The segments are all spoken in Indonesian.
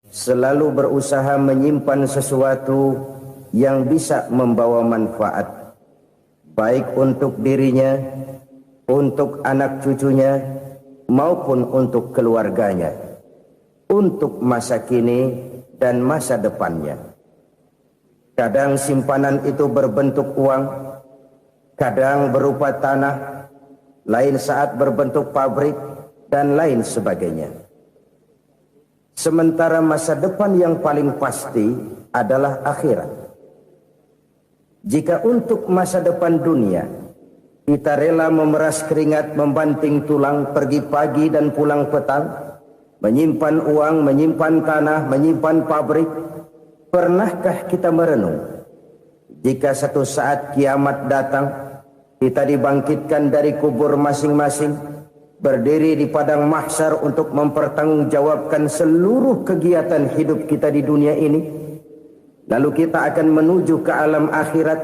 selalu berusaha menyimpan sesuatu yang bisa membawa manfaat, baik untuk dirinya, untuk anak cucunya, maupun untuk keluarganya, untuk masa kini dan masa depannya. Kadang simpanan itu berbentuk uang, kadang berupa tanah, lain saat berbentuk pabrik, dan lain sebagainya. Sementara masa depan yang paling pasti adalah akhirat. Jika untuk masa depan dunia kita rela memeras keringat, membanting tulang, pergi pagi dan pulang petang, menyimpan uang, menyimpan tanah, menyimpan pabrik, pernahkah kita merenung jika satu saat kiamat datang, kita dibangkitkan dari kubur masing-masing, berdiri di padang mahsyar untuk mempertanggungjawabkan seluruh kegiatan hidup kita di dunia ini, lalu kita akan menuju ke alam akhirat.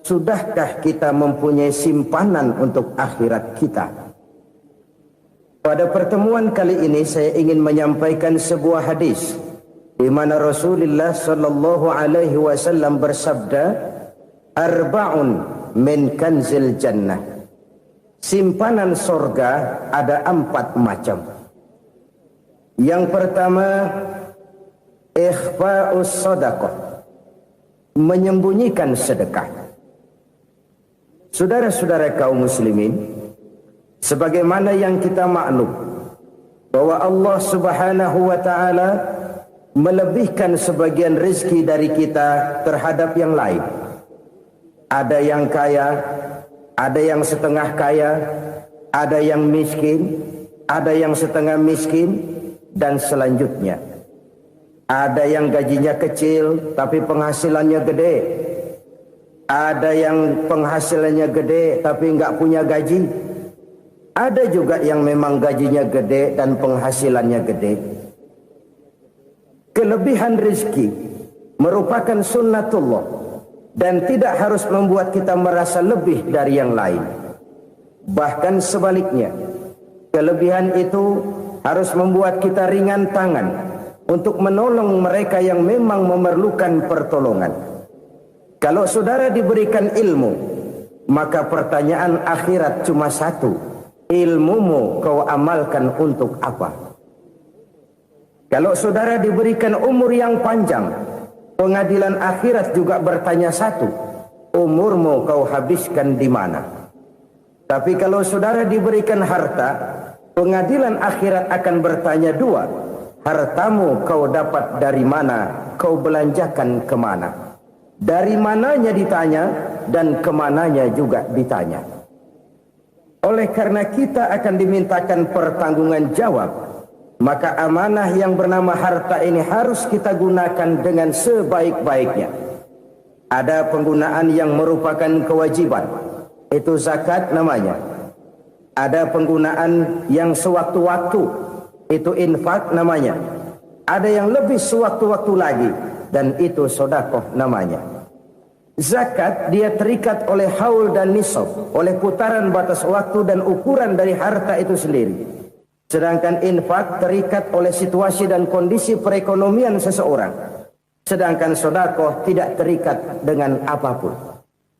Sudahkah kita mempunyai simpanan untuk akhirat kita? Pada pertemuan kali ini saya ingin menyampaikan sebuah hadis di mana Rasulullah sallallahu alaihi wasallam bersabda, "Arba'un min kanzil jannah." Simpanan sorga ada 4 macam. Yang pertama, ikhfa'us sadaqah, menyembunyikan sedekah. Saudara-saudara kaum muslimin, sebagaimana yang kita maklum bahwa Allah Subhanahu wa taala melebihkan sebagian rezeki dari kita terhadap yang lain. Ada yang kaya, ada yang setengah kaya, ada yang miskin, ada yang setengah miskin, dan selanjutnya. Ada yang gajinya kecil tapi penghasilannya gede. Ada yang penghasilannya gede tapi nggak punya gaji. Ada juga yang memang gajinya gede dan penghasilannya gede. Kelebihan rezeki merupakan sunnatullah dan tidak harus membuat kita merasa lebih dari yang lain. Bahkan sebaliknya, kelebihan itu harus membuat kita ringan tangan untuk menolong mereka yang memang memerlukan pertolongan. Kalau saudara diberikan ilmu, maka pertanyaan akhirat cuma satu: ilmumu kau amalkan untuk apa? Kalau saudara diberikan umur yang panjang, pengadilan akhirat juga bertanya satu: umurmu kau habiskan di mana? Tapi kalau saudara diberikan harta, pengadilan akhirat akan bertanya dua: hartamu kau dapat dari mana? Kau belanjakan kemana? Dari mananya ditanya, dan kemananya juga ditanya. Oleh karena kita akan dimintakan pertanggungan jawab, maka amanah yang bernama harta ini harus kita gunakan dengan sebaik-baiknya. Ada penggunaan yang merupakan kewajiban, itu zakat namanya. Ada penggunaan yang sewaktu-waktu, itu infak namanya. Ada yang lebih sewaktu-waktu lagi, dan itu sedekah namanya. Zakat dia terikat oleh haul dan nisab, oleh putaran batas waktu dan ukuran dari harta itu sendiri. Sedangkan infak terikat oleh situasi dan kondisi perekonomian seseorang. Sedangkan sedekah tidak terikat dengan apapun.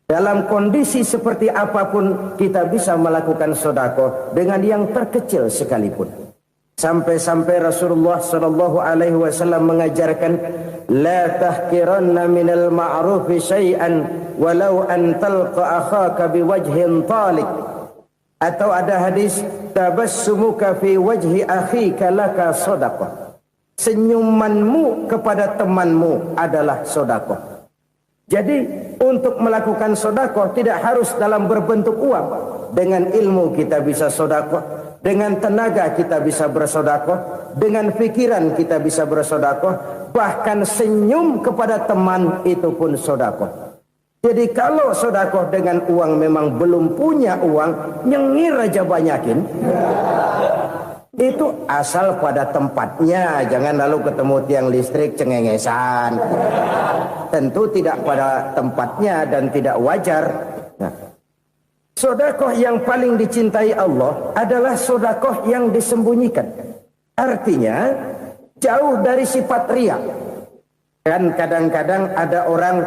Dalam kondisi seperti apapun kita bisa melakukan sedekah dengan yang terkecil sekalipun. Sampai-sampai Rasulullah sallallahu alaihi wasallam mengajarkan, la tahqiranna minal ma'rufi syai'an walau an talqa akhaka biwajhin talik. Atau ada hadis, tabassumuka fi wajhi akhika laka shadaqah. Senyumanmu kepada temanmu adalah sedekah. Jadi untuk melakukan sedekah tidak harus dalam berbentuk uang. Dengan ilmu kita bisa sedekah, dengan tenaga kita bisa bersedekah, dengan pikiran kita bisa bersedekah, bahkan senyum kepada teman itu pun sedekah. Jadi kalau sedekah dengan uang memang belum punya uang, nyengir aja banyakin. Itu asal pada tempatnya, jangan lalu ketemu tiang listrik cengengesan. Tentu tidak pada tempatnya dan tidak wajar. Nah, sedekah yang paling dicintai Allah adalah sedekah yang disembunyikan. Artinya, jauh dari sifat riya. Kan kadang-kadang ada orang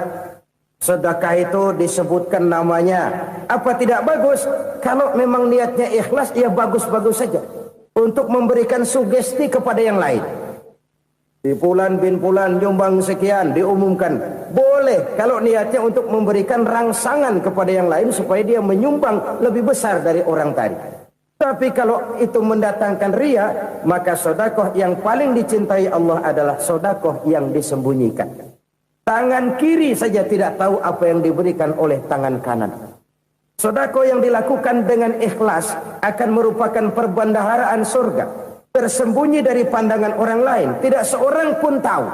sedekah itu disebutkan namanya. Apa tidak bagus? Kalau memang niatnya ikhlas, ya bagus-bagus saja. Untuk memberikan sugesti kepada yang lain. Di bulan bin bulan nyumbang sekian, diumumkan. Boleh kalau niatnya untuk memberikan rangsangan kepada yang lain supaya dia menyumbang lebih besar dari orang tadi. Tapi kalau itu mendatangkan riya, maka sedekah yang paling dicintai Allah adalah sedekah yang disembunyikan. Tangan kiri saja tidak tahu apa yang diberikan oleh tangan kanan. Sedekah yang dilakukan dengan ikhlas akan merupakan perbendaharaan surga, tersembunyi dari pandangan orang lain, tidak seorang pun tahu.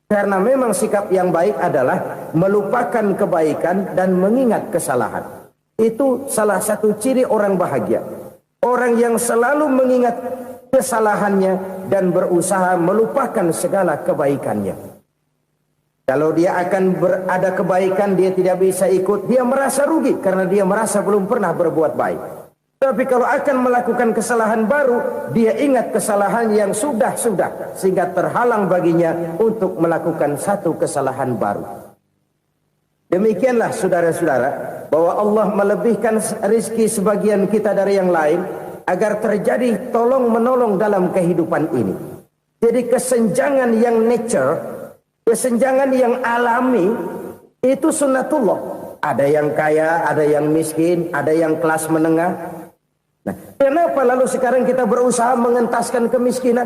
Karena memang sikap yang baik adalah melupakan kebaikan dan mengingat kesalahan. Itu salah satu ciri orang bahagia. Orang yang selalu mengingat kesalahannya dan berusaha melupakan segala kebaikannya. Kalau dia akan berada kebaikan, dia tidak bisa ikut, dia merasa rugi karena dia merasa belum pernah berbuat baik. Tapi kalau akan melakukan kesalahan baru, dia ingat kesalahan yang sudah-sudah, sehingga terhalang baginya untuk melakukan satu kesalahan baru. Demikianlah saudara-saudara, bahwa Allah melebihkan rizki sebagian kita dari yang lain, agar terjadi tolong-menolong dalam kehidupan ini. Jadi kesenjangan yang nature, kesenjangan yang alami, itu sunnatullah. Ada yang kaya, ada yang miskin, ada yang kelas menengah. Nah, kenapa lalu sekarang kita berusaha mengentaskan kemiskinan?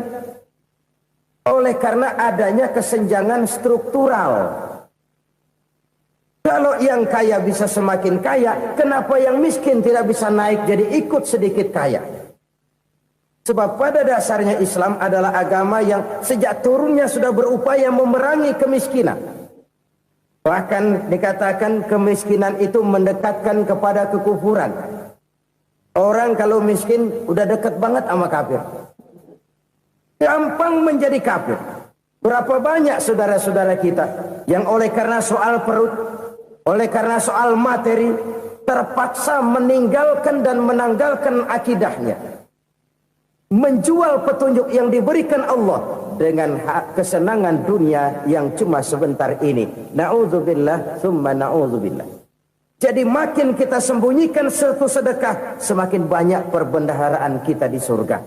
Oleh karena adanya kesenjangan struktural. Kalau yang kaya bisa semakin kaya, kenapa yang miskin tidak bisa naik jadi ikut sedikit kaya? Sebab pada dasarnya Islam adalah agama yang sejak turunnya sudah berupaya memerangi kemiskinan. Bahkan dikatakan kemiskinan itu mendekatkan kepada kekufuran. Orang kalau miskin udah dekat banget sama kafir. Gampang menjadi kafir. Berapa banyak saudara-saudara kita yang oleh karena soal perut, oleh karena soal materi, terpaksa meninggalkan dan menanggalkan akidahnya. Menjual petunjuk yang diberikan Allah dengan kesenangan dunia yang cuma sebentar ini. Na'udzubillah, summa na'udzubillah. Jadi makin kita sembunyikan satu sedekah, semakin banyak perbendaharaan kita di surga.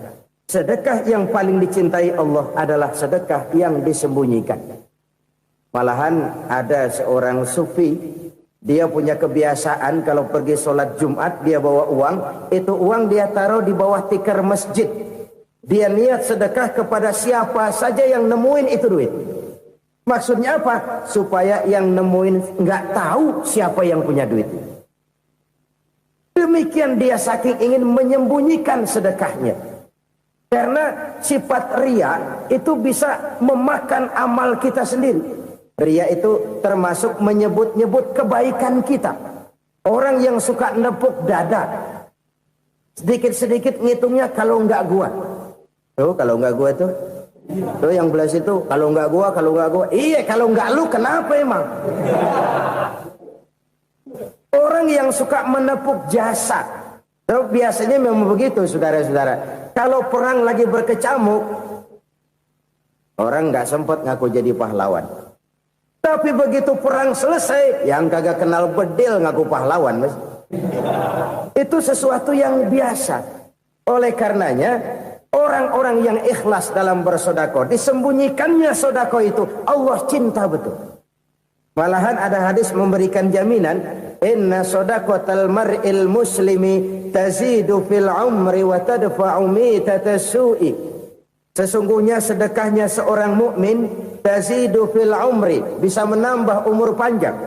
Sedekah yang paling dicintai Allah adalah sedekah yang disembunyikan. Malahan ada seorang sufi, dia punya kebiasaan kalau pergi sholat Jumat dia bawa uang, itu uang dia taruh di bawah tikar masjid. Dia niat sedekah kepada siapa saja yang nemuin itu duit. Maksudnya apa? Supaya yang nemuin nggak tahu siapa yang punya duit. Demikian dia saking ingin menyembunyikan sedekahnya. Karena sifat riya itu bisa memakan amal kita sendiri. Riya itu termasuk menyebut-nyebut kebaikan kita. Orang yang suka nepuk dada, sedikit-sedikit ngitungnya kalau nggak gua. Tuh kalau nggak gua tuh yang belas itu kalau nggak gua. Iya kalau nggak lu kenapa emang? Orang yang suka menepuk jasa, tuh biasanya memang begitu saudara-saudara. Kalau perang lagi berkecamuk, orang nggak sempat ngaku jadi pahlawan. Tapi begitu perang selesai, yang kagak kenal bedil ngaku pahlawan, mas. Itu sesuatu yang biasa. Oleh karenanya, orang-orang yang ikhlas dalam bersedekah, disembunyikannya sedekah itu, Allah cinta betul. Malahan ada hadis memberikan jaminan, inna sedaqatal mar'il muslimi tazidu fil umri wa tadfa'u mitatas su'i. Sesungguhnya sedekahnya seorang mukmin tazidu fil umri, bisa menambah umur panjang.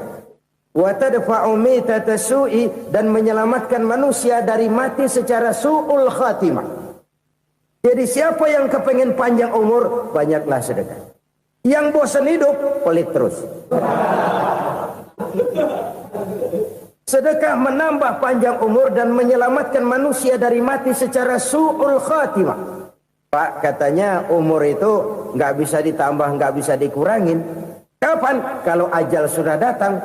Wa tadfa'u mitatas su'i, dan menyelamatkan manusia dari mati secara su'ul khatimah. Jadi siapa yang kepengen panjang umur, banyaklah sedekah. Yang bosan hidup, pelit terus. Sedekah menambah panjang umur dan menyelamatkan manusia dari mati secara su'ul khatimah. Pak, katanya umur itu nggak bisa ditambah, nggak bisa dikurangin. Kapan? Kalau ajal sudah datang.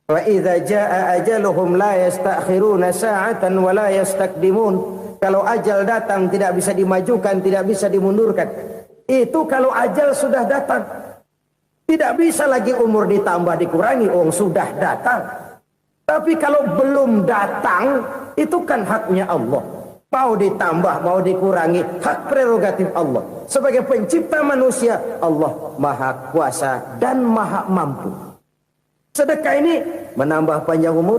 Wa idza jaa ajaluhum la yastakhiruna sa'atan wa la yastaqdimun. Kalau ajal datang tidak bisa dimajukan, tidak bisa dimundurkan. Itu kalau ajal sudah datang. Tidak bisa lagi umur ditambah dikurangi, sudah datang. Tapi kalau belum datang, itu kan haknya Allah. Mau ditambah, mau dikurangi, hak prerogatif Allah. Sebagai pencipta manusia, Allah maha kuasa dan maha mampu. Sedekah ini menambah panjang umur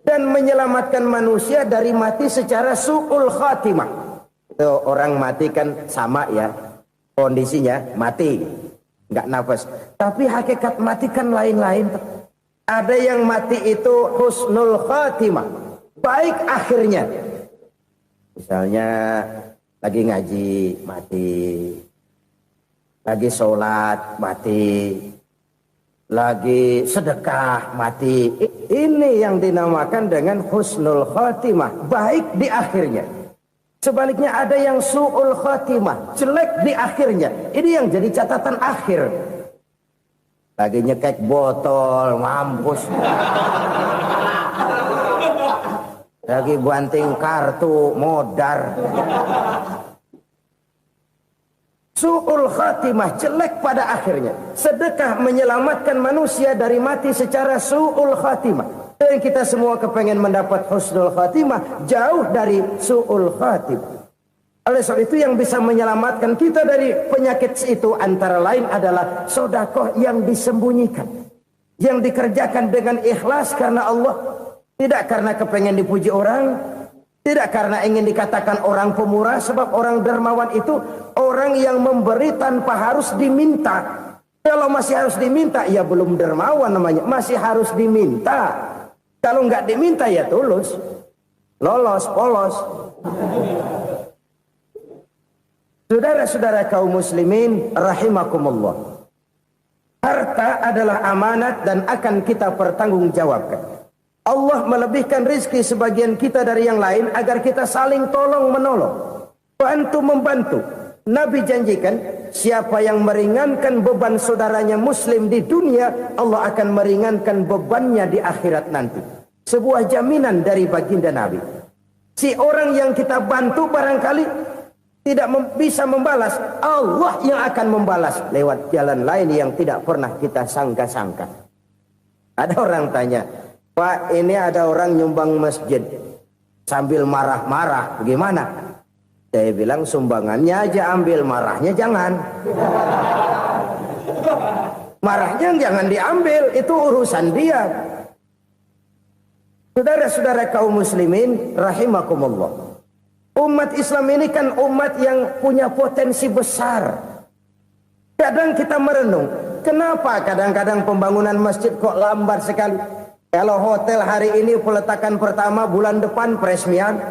dan menyelamatkan manusia dari mati secara su'ul khatimah. Orang mati kan sama ya, kondisinya mati, nggak nafas. Tapi hakikat mati kan lain-lain. Ada yang mati itu husnul khatimah, baik akhirnya. Misalnya lagi ngaji mati, lagi sholat mati, lagi sedekah mati. Ini yang dinamakan dengan husnul khatimah, baik di akhirnya. Sebaliknya ada yang su'ul khatimah, jelek di akhirnya. Ini yang jadi catatan akhir. Lagi nyekek botol, mampus. Lagi banting kartu, modar. Su'ul khatimah, jelek pada akhirnya. Sedekah menyelamatkan manusia dari mati secara su'ul khatimah. Dan kita semua kepengen mendapat husnul khatimah, jauh dari su'ul khatimah. Oleh sebab itu yang bisa menyelamatkan kita dari penyakit itu antara lain adalah sedekah yang disembunyikan. Yang dikerjakan dengan ikhlas karena Allah. Tidak karena kepengen dipuji orang, tidak karena ingin dikatakan orang pemurah, sebab orang dermawan itu orang yang memberi tanpa harus diminta. Kalau masih harus diminta, ya belum dermawan namanya, masih harus diminta. Kalau nggak diminta ya tulus, lolos, polos. Saudara-saudara kaum muslimin rahimakumullah. Harta adalah amanat dan akan kita pertanggungjawabkan. Allah melebihkan rizki sebagian kita dari yang lain agar kita saling tolong menolong, bantu membantu. Nabi janjikan siapa yang meringankan beban saudaranya muslim di dunia, Allah akan meringankan bebannya di akhirat nanti. Sebuah jaminan dari baginda Nabi. Si orang yang kita bantu barangkali tidak bisa membalas, Allah yang akan membalas lewat jalan lain yang tidak pernah kita sangka-sangka. Ada orang tanya, Pak, ini ada orang nyumbang masjid sambil marah-marah, bagaimana? Saya bilang sumbangannya aja ambil, marahnya jangan. Marahnya jangan diambil, itu urusan dia. Saudara-saudara kaum muslimin rahimakumullah. Umat Islam ini kan umat yang punya potensi besar. Kadang kita merenung, kenapa kadang-kadang pembangunan masjid kok lambat sekali? Kalau hotel hari ini peletakan pertama, bulan depan peresmian.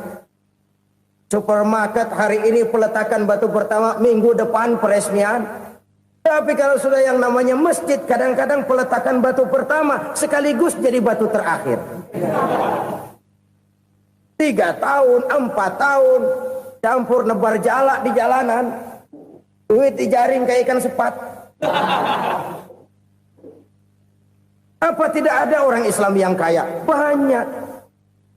Supermarket hari ini peletakan batu pertama, minggu depan peresmian. Tapi kalau sudah yang namanya masjid, kadang-kadang peletakan batu pertama sekaligus jadi batu terakhir. 3 tahun, 4 tahun, campur nebar jalak di jalanan. Duit dijaring kayak ikan sepat. Apa tidak ada orang Islam yang kaya? Banyak.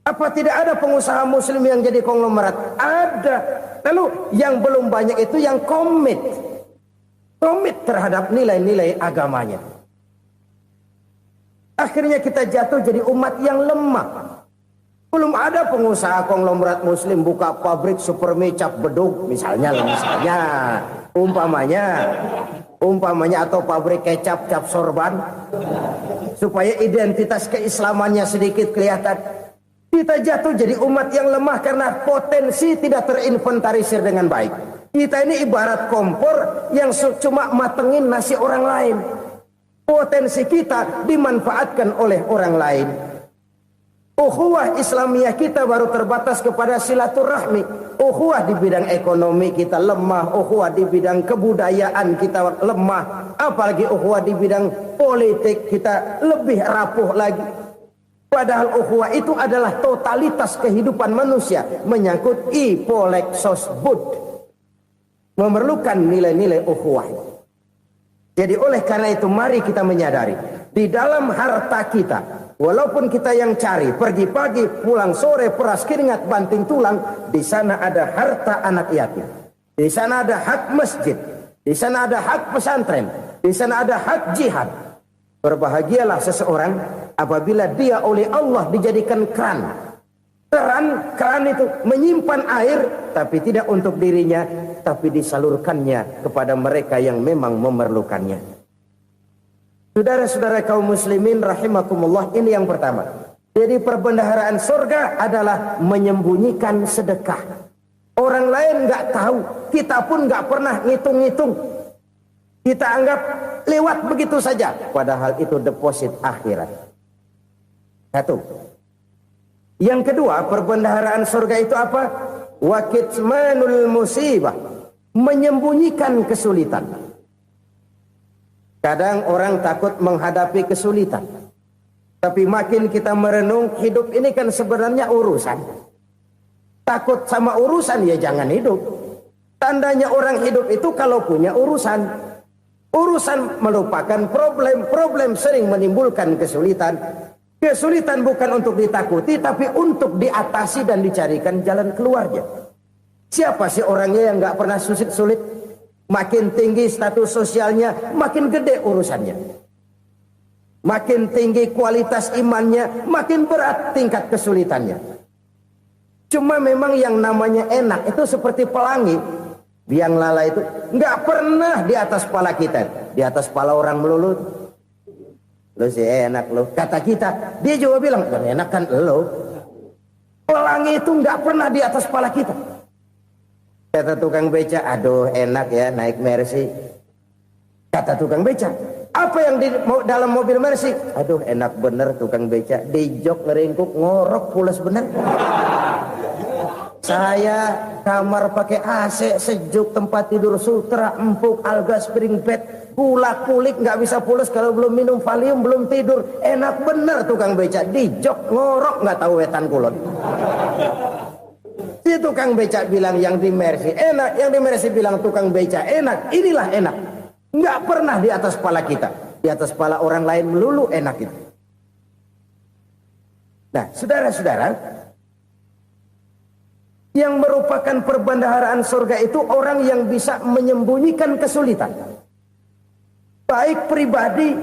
Apa tidak ada pengusaha muslim yang jadi konglomerat? Ada. Lalu yang belum banyak itu yang komit terhadap nilai-nilai agamanya. Akhirnya kita jatuh jadi umat yang lemah. Belum ada pengusaha konglomerat muslim buka pabrik supermi cap bedug misalnya umpamanya atau pabrik kecap cap sorban supaya identitas keislamannya sedikit kelihatan. Kita jatuh jadi umat yang lemah karena potensi tidak terinventarisir dengan baik. Kita ini ibarat kompor yang cuma matengin nasi orang lain. Potensi kita dimanfaatkan oleh orang lain. Ukhuwah Islamiyah kita baru terbatas kepada silaturahmi. Ukhuwah di bidang ekonomi kita lemah. Ukhuwah di bidang kebudayaan kita lemah. Apalagi ukhuwah di bidang politik kita lebih rapuh lagi. Padahal ukhuwah itu adalah totalitas kehidupan manusia. Menyangkut ipolek sosbud. Memerlukan nilai-nilai ukhuwah. Jadi oleh karena itu mari kita menyadari. Di dalam harta kita, walaupun kita yang cari, pergi pagi, pulang sore, peras keringat, banting tulang, di sana ada harta anak yatim. Di sana ada hak masjid. Di sana ada hak pesantren, di sana ada hak jihad. Berbahagialah seseorang apabila dia oleh Allah dijadikan keran. Keran itu menyimpan air, tapi tidak untuk dirinya, tapi disalurkannya kepada mereka yang memang memerlukannya. Saudara-saudara kaum muslimin rahimakumullah, ini yang pertama. Jadi perbendaharaan surga adalah menyembunyikan sedekah. Orang lain nggak tahu, kita pun nggak pernah ngitung-ngitung. Kita anggap lewat begitu saja, padahal itu deposit akhirat. Satu. Yang kedua, perbendaharaan surga itu apa? Wa kitmanul musibah, menyembunyikan kesulitan. Kadang orang takut menghadapi kesulitan. Tapi makin kita merenung, hidup ini kan sebenarnya urusan. Takut sama urusan, ya jangan hidup. Tandanya orang hidup itu kalau punya urusan. Urusan merupakan problem. Problem sering menimbulkan kesulitan. Kesulitan bukan untuk ditakuti, tapi untuk diatasi dan dicarikan jalan keluarnya. Siapa sih orangnya yang gak pernah sulit-sulit? Makin tinggi status sosialnya, makin gede urusannya. Makin tinggi kualitas imannya, makin berat tingkat kesulitannya. Cuma memang yang namanya enak itu seperti pelangi. Biang lala itu nggak pernah di atas kepala kita, di atas kepala orang melulu. Lu sih enak lu, kata kita. Dia juga bilang, yang enak kan lu. Pelangi itu nggak pernah di atas kepala kita. Kata tukang beca, aduh enak ya naik Mercy. Kata tukang beca, apa yang di dalam mobil Mercy? Aduh enak bener tukang beca, di jok ngeringkuk ngorok pulas bener. Saya kamar pakai AC sejuk, tempat tidur sutra empuk, alga spring bed, gula kulik nggak bisa pulas kalau belum minum Valium, belum tidur. Enak bener tukang beca, di jok ngorok nggak tahu wetan kulon. Si tukang beca bilang yang di Mercy enak, yang di Mercy bilang tukang beca enak. Inilah enak. Nggak pernah di atas kepala kita, di atas kepala orang lain melulu enak itu. Nah, saudara-saudara, yang merupakan perbendaharaan surga itu orang yang bisa menyembunyikan kesulitan, baik pribadi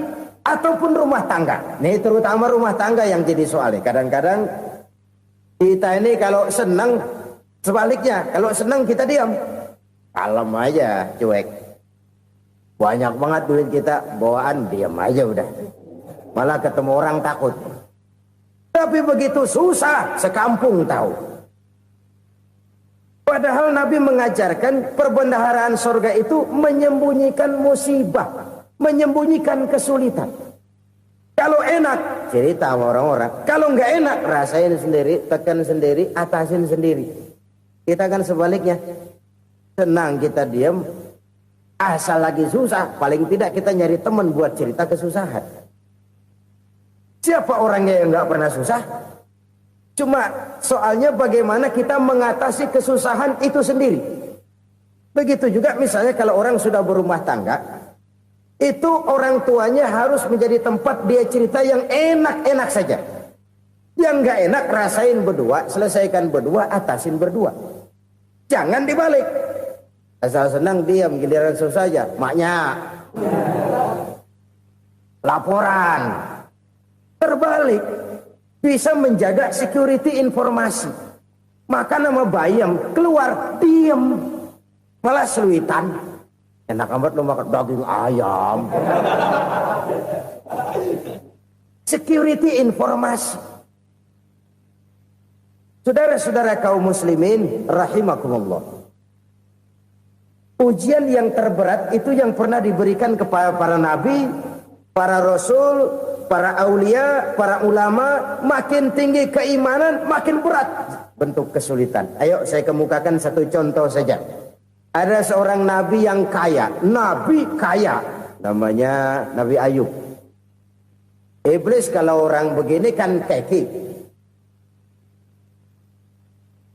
ataupun rumah tangga. Nih terutama rumah tangga yang jadi soalnya. Kadang-kadang kita ini kalau senang, sebaliknya kalau senang kita diam, kalem aja, cuek. Banyak banget duit kita, bawaan diam aja udah. Malah ketemu orang takut. Tapi begitu susah, sekampung tahu. Padahal Nabi mengajarkan perbendaharaan surga itu menyembunyikan musibah, menyembunyikan kesulitan. Kalau enak, cerita sama orang-orang. Kalau nggak enak, rasain sendiri, tekan sendiri, atasin sendiri. Kita kan sebaliknya. Senang kita diam. Asal lagi susah, paling tidak kita nyari teman buat cerita kesusahan. Siapa orangnya yang nggak pernah susah? Cuma soalnya bagaimana kita mengatasi kesusahan itu sendiri. Begitu juga misalnya kalau orang sudah berumah tangga, itu orang tuanya harus menjadi tempat dia cerita yang enak-enak saja. Yang nggak enak rasain berdua, selesaikan berdua, atasin berdua. Jangan dibalik. Asal senang diam, giliran susah saja. Maknya laporan. Terbalik. Bisa menjaga security informasi. Maka nama bayam keluar diam. Malah seluitan. Enak amat lu makan daging ayam. Security informasi. Saudara-saudara kaum muslimin rahimakumullah. Ujian yang terberat itu yang pernah diberikan kepada para nabi, para rasul, para aulia, para ulama. Makin tinggi keimanan, makin berat bentuk kesulitan. Ayo saya kemukakan satu contoh saja. Ada seorang nabi yang kaya, nabi kaya, namanya Nabi Ayub. Iblis kalau orang begini kan keki,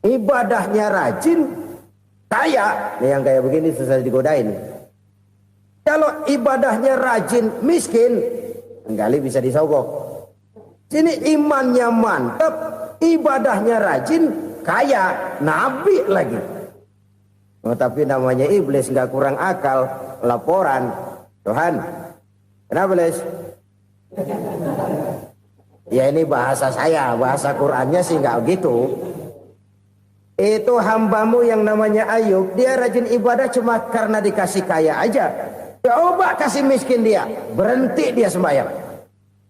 ibadahnya rajin, kaya. Nih yang kayak begini susah digodain. Kalau ibadahnya rajin, miskin, kali bisa disogok. Sini imannya mantap, ibadahnya rajin, kaya, nabi lagi. Oh, tapi namanya iblis nggak kurang akal. Laporan, Tuhan, kenapa Les? Ya ini bahasa saya, bahasa Qurannya sih nggak gitu. Itu hambamu yang namanya Ayub, dia rajin ibadah cuma karena dikasih kaya aja. Coba kasih miskin dia, berhenti dia sembahyang.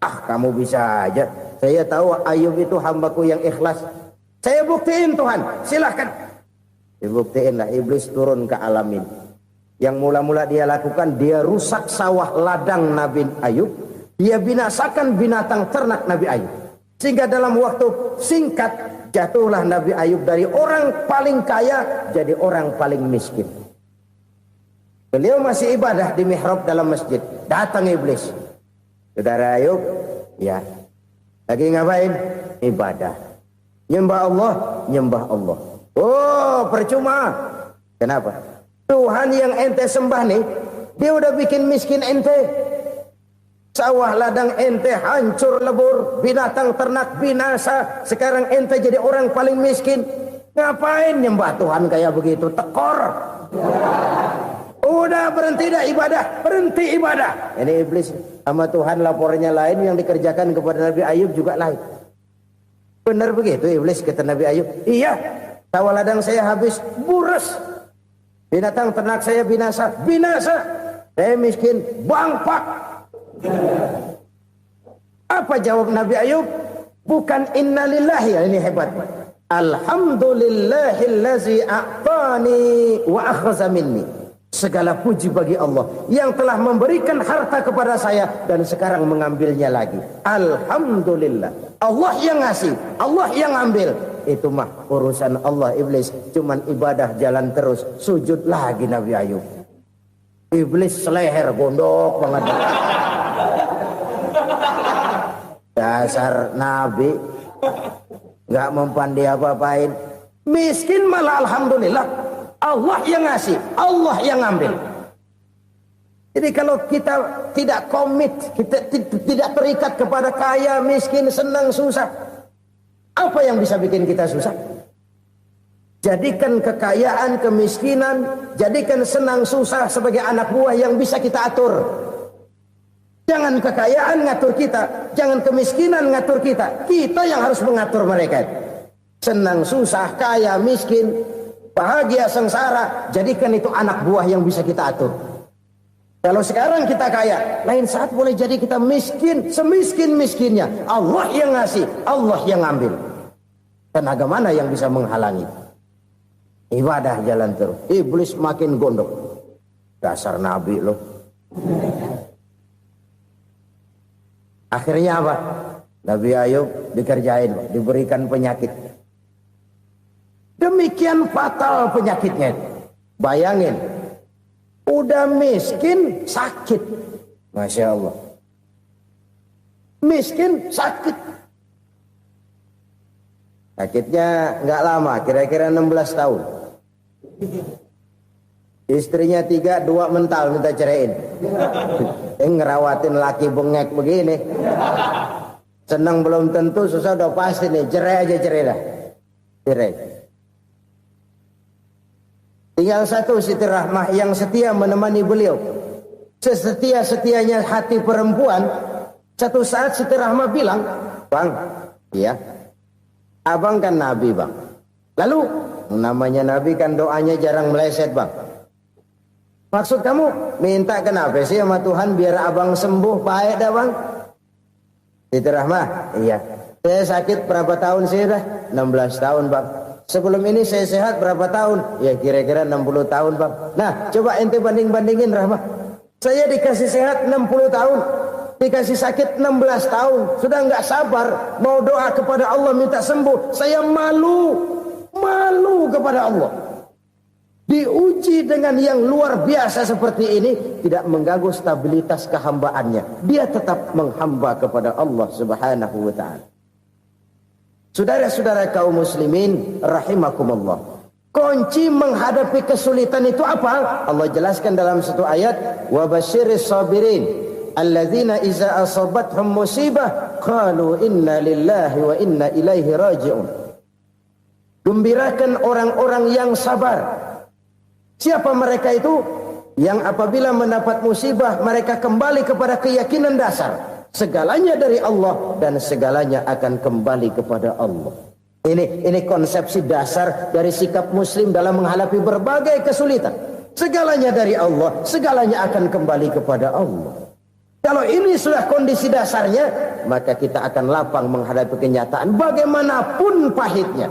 Ah, kamu bisa aja. Saya tahu Ayub itu hambaku yang ikhlas. Saya buktiin Tuhan, silahkan. Dibuktiin lah, iblis turun ke alam ini. Yang mula-mula dia lakukan, dia rusak sawah ladang Nabi Ayub. Dia binasakan binatang ternak Nabi Ayub. Sehingga dalam waktu singkat, jatuhlah Nabi Ayub dari orang paling kaya jadi orang paling miskin. Beliau masih ibadah di mihrab dalam masjid. Datang iblis. Saudara Ayub, ya. Lagi ngapain? Ibadah. Nyembah Allah, nyembah Allah. Oh, percuma. Kenapa? Tuhan yang ente sembah nih, dia udah bikin miskin ente. Sawah ladang ente hancur lebur, binatang ternak binasa. Sekarang ente jadi orang paling miskin. Ngapain nyembah Tuhan kayak begitu? Tekor. Udah berhenti dah ibadah, berhenti ibadah. Ini iblis sama Tuhan laporannya lain, yang dikerjakan kepada Nabi Ayub juga lain. Benar begitu iblis kata Nabi Ayub? Iya, sawah ladang saya habis, buras. Binatang ternak saya binasa, binasa. Saya miskin, bangpak. Apa jawab Nabi Ayub? Bukan innalillahi, ya ini hebat. Alhamdulillahillazi a'tani wa akhza minni. Segala puji bagi Allah yang telah memberikan harta kepada saya dan sekarang mengambilnya lagi. Alhamdulillah. Allah yang ngasih, Allah yang ambil. Itu mah urusan Allah. Iblis cuman ibadah jalan terus, sujud lagi Nabi Ayub. Iblis seleher gondok banget. Dasar Nabi nggak mempan dia apa-apain. Miskin malah alhamdulillah. Allah yang ngasih, Allah yang ngambil. Jadi kalau kita tidak komit, kita tidak terikat kepada kaya, miskin, senang, susah, apa yang bisa bikin kita susah? Jadikan kekayaan, kemiskinan, jadikan senang, susah sebagai anak buah yang bisa kita atur. Jangan kekayaan ngatur kita, jangan kemiskinan ngatur kita. Kita yang harus mengatur mereka. Senang, susah, kaya, miskin, bahagia, sengsara, jadikan itu anak buah yang bisa kita atur. Kalau sekarang kita kaya, lain saat boleh jadi kita miskin, semiskin-miskinnya. Allah yang ngasih, Allah yang ngambil. Tenaga mana yang bisa menghalangi? Ibadah jalan terus. Iblis makin gondok. Dasar Nabi loh. Akhirnya apa? Nabi Ayub dikerjain, diberikan penyakit. Demikian fatal penyakitnya. Bayangin, udah miskin sakit. Masya Allah. Miskin sakit. Sakitnya nggak lama, kira-kira 16 tahun. Istrinya 3, 2 mental minta ceraiin. Ngerawatin laki bengek begini. Senang belum tentu, susah udah pasti nih. Cerai aja, cerai dah. Cerai. Tinggal satu Siti Rahmah yang setia menemani beliau. Sesetia-setianya hati perempuan. Satu saat Siti Rahmah bilang, "Bang, iya, abang kan Nabi bang. Lalu namanya Nabi kan doanya jarang meleset bang. Maksud kamu minta kenapa sih sama Tuhan biar abang sembuh baik dah bang?" Siti Rahmah, iya. Saya sakit berapa tahun sih dah? 16 tahun bang. Sebelum ini saya sehat berapa tahun? Ya kira-kira 60 tahun bang. Nah coba ente banding-bandingin Rahmah. Saya dikasih sehat 60 tahun. Dikasih sakit 16 tahun. Sudah nggak sabar. Mau doa kepada Allah minta sembuh. Saya malu. Malu kepada Allah. Diuji dengan yang luar biasa seperti ini. Tidak mengganggu stabilitas kehambaannya. Dia tetap menghamba kepada Allah subhanahu wa ta'ala. Saudara-saudara kaum muslimin rahimakumullah. Kunci menghadapi kesulitan itu apa? Allah jelaskan dalam satu ayat, wa basyiris sabirin alladzina iza asabathum musibah qalu inna lillahi wa inna ilaihi raji'un. Gembirakan orang-orang yang sabar Siapa mereka itu? Yang apabila mendapat musibah mereka kembali kepada keyakinan dasar, segalanya dari Allah dan segalanya akan kembali kepada Allah. Ini konsepsi dasar dari sikap muslim dalam menghadapi berbagai kesulitan. Segalanya dari Allah, segalanya akan kembali kepada Allah. Kalau ini sudah kondisi dasarnya, maka kita akan lapang menghadapi kenyataan bagaimanapun pahitnya.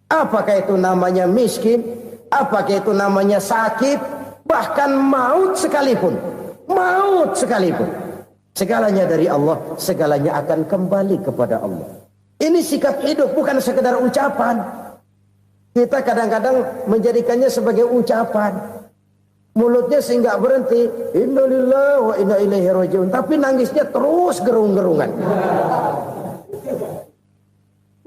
Apakah itu namanya miskin, apakah itu namanya sakit, bahkan maut sekalipun. Maut sekalipun. Segalanya dari Allah, segalanya akan kembali kepada Allah. Ini sikap hidup, bukan sekedar ucapan. Kita kadang-kadang menjadikannya sebagai ucapan. Mulutnya sehingga berhenti, innalillahi wa inna ilaihi rajiun, tapi nangisnya terus gerung-gerungan.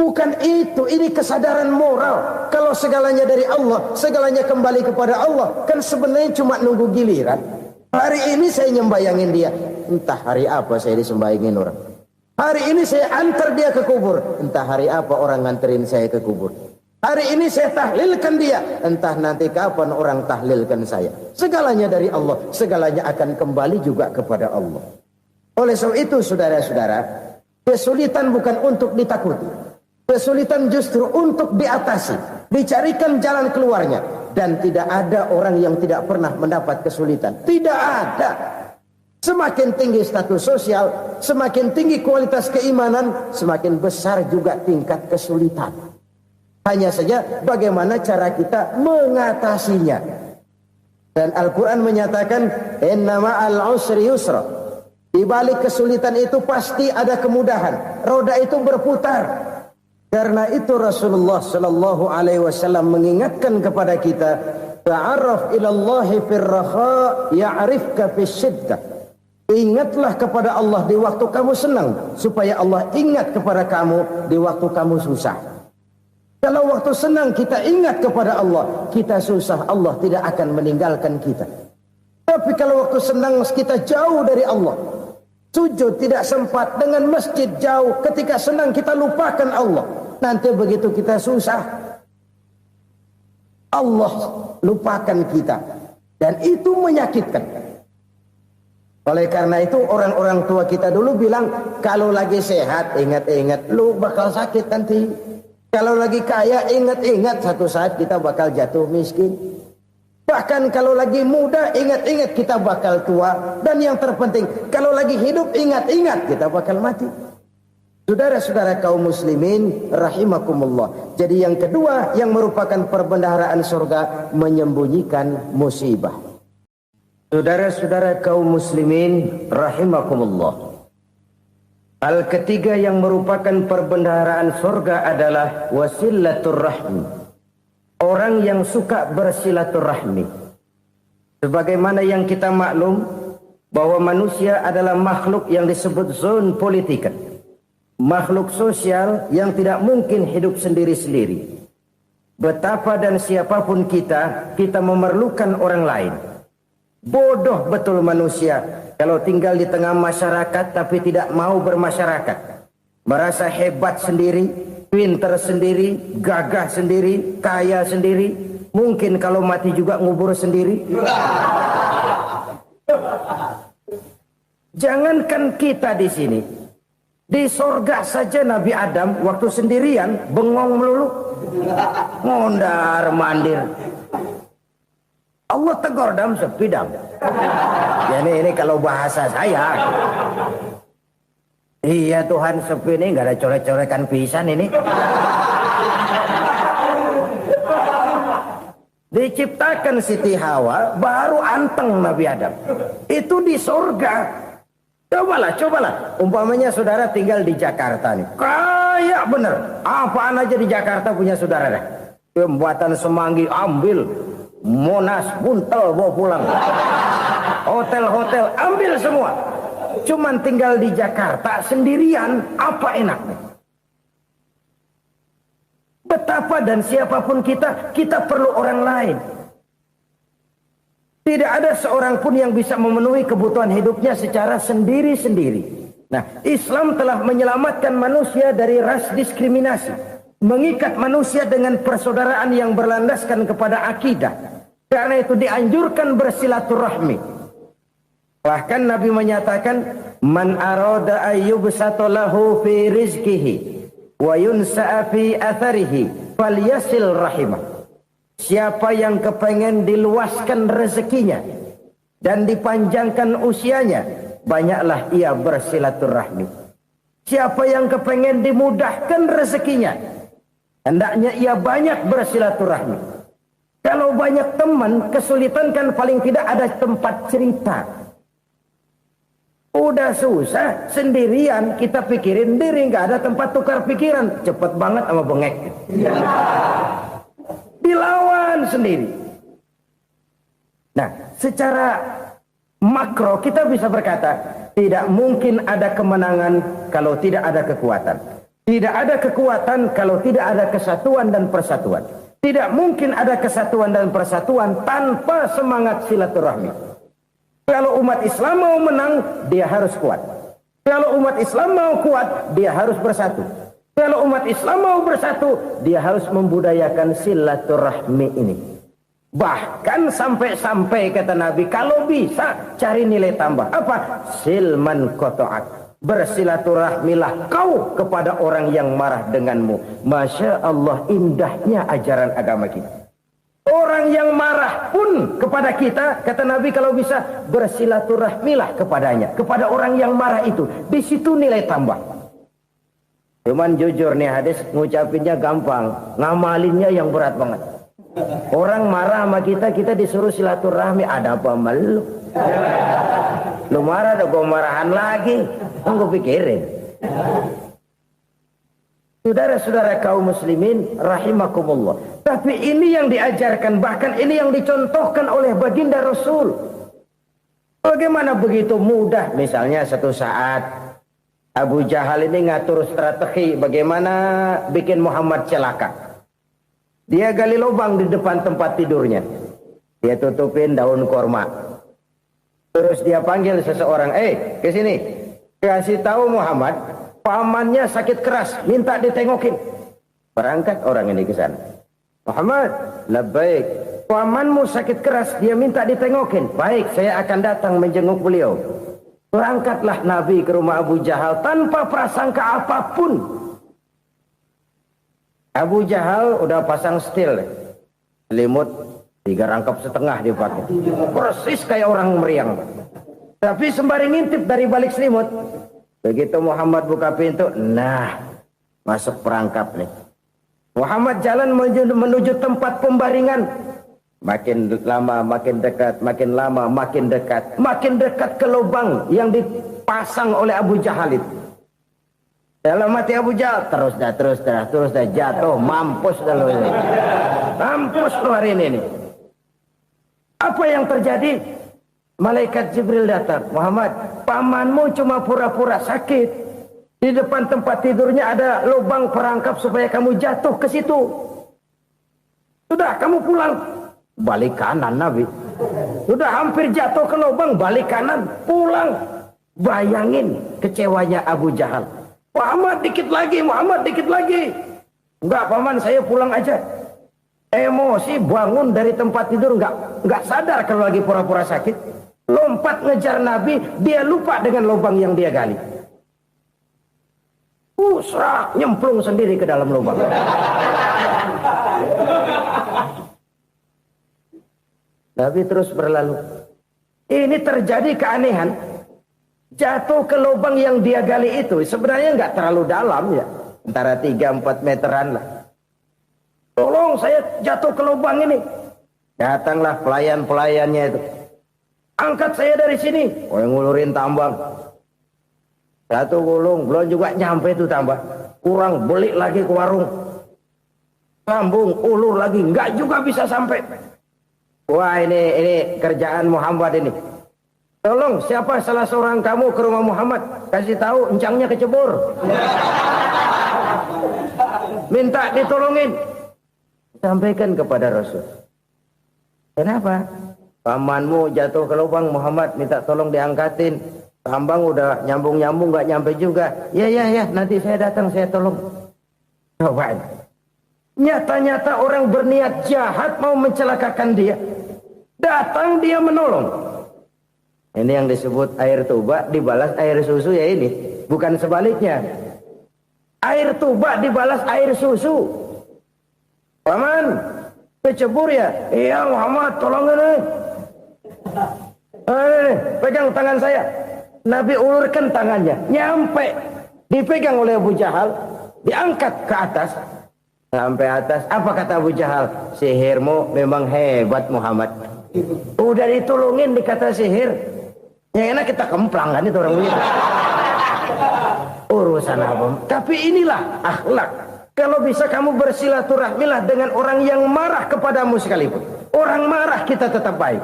Bukan itu, ini kesadaran moral. Kalau segalanya dari Allah, segalanya kembali kepada Allah, kan sebenarnya cuma nunggu giliran. Hari ini saya nyembayangin dia, entah hari apa saya disembayangin orang. Hari ini saya antar dia ke kubur, entah hari apa orang nganterin saya ke kubur. Hari ini saya tahlilkan dia, entah nanti kapan orang tahlilkan saya. Segalanya dari Allah, segalanya akan kembali juga kepada Allah. Oleh sebab itu saudara-saudara, kesulitan bukan untuk ditakuti. Kesulitan justru untuk diatasi, dicarikan jalan keluarnya. Dan tidak ada orang yang tidak pernah mendapat kesulitan. Tidak ada. Semakin tinggi status sosial, semakin tinggi kualitas keimanan, semakin besar juga tingkat kesulitan. Hanya saja bagaimana cara kita mengatasinya. Dan Al-Quran menyatakan, inna ma'al usri yusra. Di balik kesulitan itu pasti ada kemudahan. Roda itu berputar. Karena itu Rasulullah Sallallahu Alaihi Wasallam mengingatkan kepada kita, ta'arraf ilallahi firraha ya'rifka fisyiddah. Ingatlah kepada Allah di waktu kamu senang, supaya Allah ingat kepada kamu di waktu kamu susah. Kalau waktu senang kita ingat kepada Allah, kita susah, Allah tidak akan meninggalkan kita. Tapi kalau waktu senang kita jauh dari Allah, sujud tidak sempat, dengan masjid jauh, ketika senang kita lupakan Allah. Nanti begitu kita susah, Allah lupakan kita. Dan itu menyakitkan. Oleh karena itu orang-orang tua kita dulu bilang, kalau lagi sehat ingat-ingat, lu bakal sakit nanti. Kalau lagi kaya ingat-ingat, satu saat kita bakal jatuh miskin. Bahkan kalau lagi muda ingat-ingat kita bakal tua. Dan yang terpenting, kalau lagi hidup ingat-ingat kita bakal mati. Saudara-saudara kaum muslimin rahimakumullah. Jadi yang kedua yang merupakan perbendaharaan surga, menyembunyikan musibah. Saudara-saudara kaum muslimin rahimakumullah. Hal ketiga yang merupakan perbendaharaan surga adalah wasilatur rahmi. Orang yang suka bersilaturahmi. Sebagaimana yang kita maklum bahwa manusia adalah makhluk yang disebut zon politika. Makhluk sosial yang tidak mungkin hidup sendiri-sendiri. Betapa dan siapapun kita memerlukan orang lain. Bodoh betul manusia kalau tinggal di tengah masyarakat tapi tidak mau bermasyarakat. Merasa hebat sendiri, pinter sendiri, gagah sendiri, kaya sendiri. Mungkin kalau mati juga ngubur sendiri. Jangankan kita di sini, di sorga saja Nabi Adam waktu sendirian bengong melulu, ngondar mandir. Allah tegur dam sepi dam. Ya ini kalau bahasa saya. Iya Tuhan sepi ini nggak ada coret-corekan pisan ini. Diciptakan Siti Hawa baru anteng Nabi Adam. Itu di surga. Cobalah. Umpamanya saudara tinggal di Jakarta nih. Kayak bener. Apaan aja di Jakarta punya saudara dah. Pembuatan Semanggi ambil. Monas, Buntel bawa pulang. Hotel-hotel ambil semua. Cuman tinggal di Jakarta sendirian, apa enaknya? Betapa dan siapapun kita perlu orang lain. Tidak ada seorang pun yang bisa memenuhi kebutuhan hidupnya secara sendiri-sendiri. Nah, Islam telah menyelamatkan manusia dari ras diskriminasi. Mengikat manusia dengan persaudaraan yang berlandaskan kepada akidah. Karena itu dianjurkan bersilaturahmi. Bahkan Nabi menyatakan, man arada ayyubsata lahu fi rizqihi wa yunsa'a fi atharihi falyasil rahimah. Siapa yang kepengen diluaskan rezekinya dan dipanjangkan usianya, banyaklah ia bersilaturahmi. Siapa yang kepengen dimudahkan rezekinya, hendaknya ia banyak bersilaturahmi. Kalau banyak teman, kesulitan kan paling tidak ada tempat cerita. Udah susah, sendirian kita pikirin diri, nggak ada tempat tukar pikiran. Cepet banget sama bengek. Dilawan sendiri. Nah, secara makro kita bisa berkata, tidak mungkin ada kemenangan kalau tidak ada kekuatan. Tidak ada kekuatan kalau tidak ada kesatuan dan persatuan. Tidak mungkin ada kesatuan dan persatuan tanpa semangat silaturahmi. Kalau umat Islam mau menang, dia harus kuat. Kalau umat Islam mau kuat, dia harus bersatu. Kalau umat Islam mau bersatu, dia harus membudayakan silaturahmi ini. Bahkan sampai-sampai kata Nabi, kalau bisa cari nilai tambah. Apa? Silman qata'ak. Bersilaturahmilah kau kepada orang yang marah denganmu. Masya Allah, indahnya ajaran agama kita. Orang yang marah pun kepada kita, kata Nabi, kalau bisa bersilaturahmilah kepadanya, kepada orang yang marah itu. Di situ nilai tambah. Cuman jujur nih hadis, ngucapinnya gampang, ngamalinnya yang berat banget. Orang marah sama kita, kita disuruh silaturahmi. Ada apa malu? Lu marah, ada gue marahan lagi. Tunggu pikirin. Saudara-saudara kaum muslimin rahimakumullah. Tapi ini yang diajarkan, bahkan ini yang dicontohkan oleh baginda Rasul. Bagaimana begitu mudah? Misalnya satu saat Abu Jahal ini ngatur strategi bagaimana bikin Muhammad celaka. Dia gali lubang di depan tempat tidurnya. Dia tutupin daun korma. Terus dia panggil seseorang, ke sini. Kasih tahu Muhammad, pamannya sakit keras, minta ditengokin. Berangkat orang ini ke sana. Muhammad, labbaik. Pamanmu sakit keras, dia minta ditengokin. Baik, saya akan datang menjenguk beliau. Berangkatlah Nabi ke rumah Abu Jahal tanpa prasangka apapun. Abu Jahal udah pasang setil, selimut 3 rangkap setengah dipakai. Persis kayak orang meriang. Tapi sembari ngintip dari balik selimut. Begitu Muhammad buka pintu, nah masuk perangkap nih. Muhammad jalan menuju tempat pembaringan. Makin lama makin dekat, makin lama makin dekat. Makin dekat ke lubang yang dipasang oleh Abu Jahal itu. Dalam hati Abu Jahal, terus dah jatuh, mampus dah lo ini. Mampus lo hari ini nih. Apa yang terjadi? Malaikat Jibril datang. Muhammad, pamanmu cuma pura-pura sakit. Di depan tempat tidurnya ada lubang perangkap supaya kamu jatuh ke situ. Sudah, kamu pulang. Balik kanan Nabi. Sudah hampir jatuh ke lubang, balik kanan, pulang. Bayangin kecewanya Abu Jahal. Muhammad dikit lagi, Muhammad dikit lagi. Enggak paman, saya pulang aja. Emosi bangun dari tempat tidur, enggak sadar kalau lagi pura-pura sakit. Lompat ngejar Nabi, dia lupa dengan lubang yang dia gali. Serak, nyemplung sendiri ke dalam lubang. Nabi terus berlalu. Ini terjadi keanehan. Jatuh ke lubang yang dia gali itu sebenarnya nggak terlalu dalam ya, antara 3-4 meteran lah. Tolong saya jatuh ke lubang ini. Datanglah pelayan-pelayannya itu. Angkat saya dari sini. Oh, yang ngulurin tambang. Satu gulung, belum juga nyampe itu tambang. Kurang, beli lagi ke warung. Sambung, ulur lagi, nggak juga bisa sampai. Wah, ini kerjaan Muhammad ini. Tolong, siapa salah seorang kamu ke rumah Muhammad, kasih tahu encangnya kecebur. Minta ditolongin. Sampaikan kepada Rasul. Kenapa? Pamanmu jatuh ke lubang, Muhammad minta tolong diangkatin. Tambang udah nyambung-nyambung nggak nyampe juga. Ya, nanti saya datang, saya tolong. Coba. Nyata-nyata orang berniat jahat mau mencelakakan dia. Datang dia menolong. Ini yang disebut air tuba dibalas air susu ya ini. Bukan sebaliknya. Air tuba dibalas air susu. Paman, kecebur ya? Iya Muhammad, tolong ini. Pegang tangan saya. Nabi ulurkan tangannya. Nyampe. Dipegang oleh Abu Jahal. Diangkat ke atas. Sampai atas. Apa kata Abu Jahal? Sihirmu memang hebat Muhammad. Udah ditolongin dikata sihir. Yang enak kita kemplang kan itu orang begitu. Urusan apa? Tapi inilah akhlak. Kalau bisa kamu bersilaturahmilah dengan orang yang marah kepadamu sekalipun. Orang marah kita tetap baik.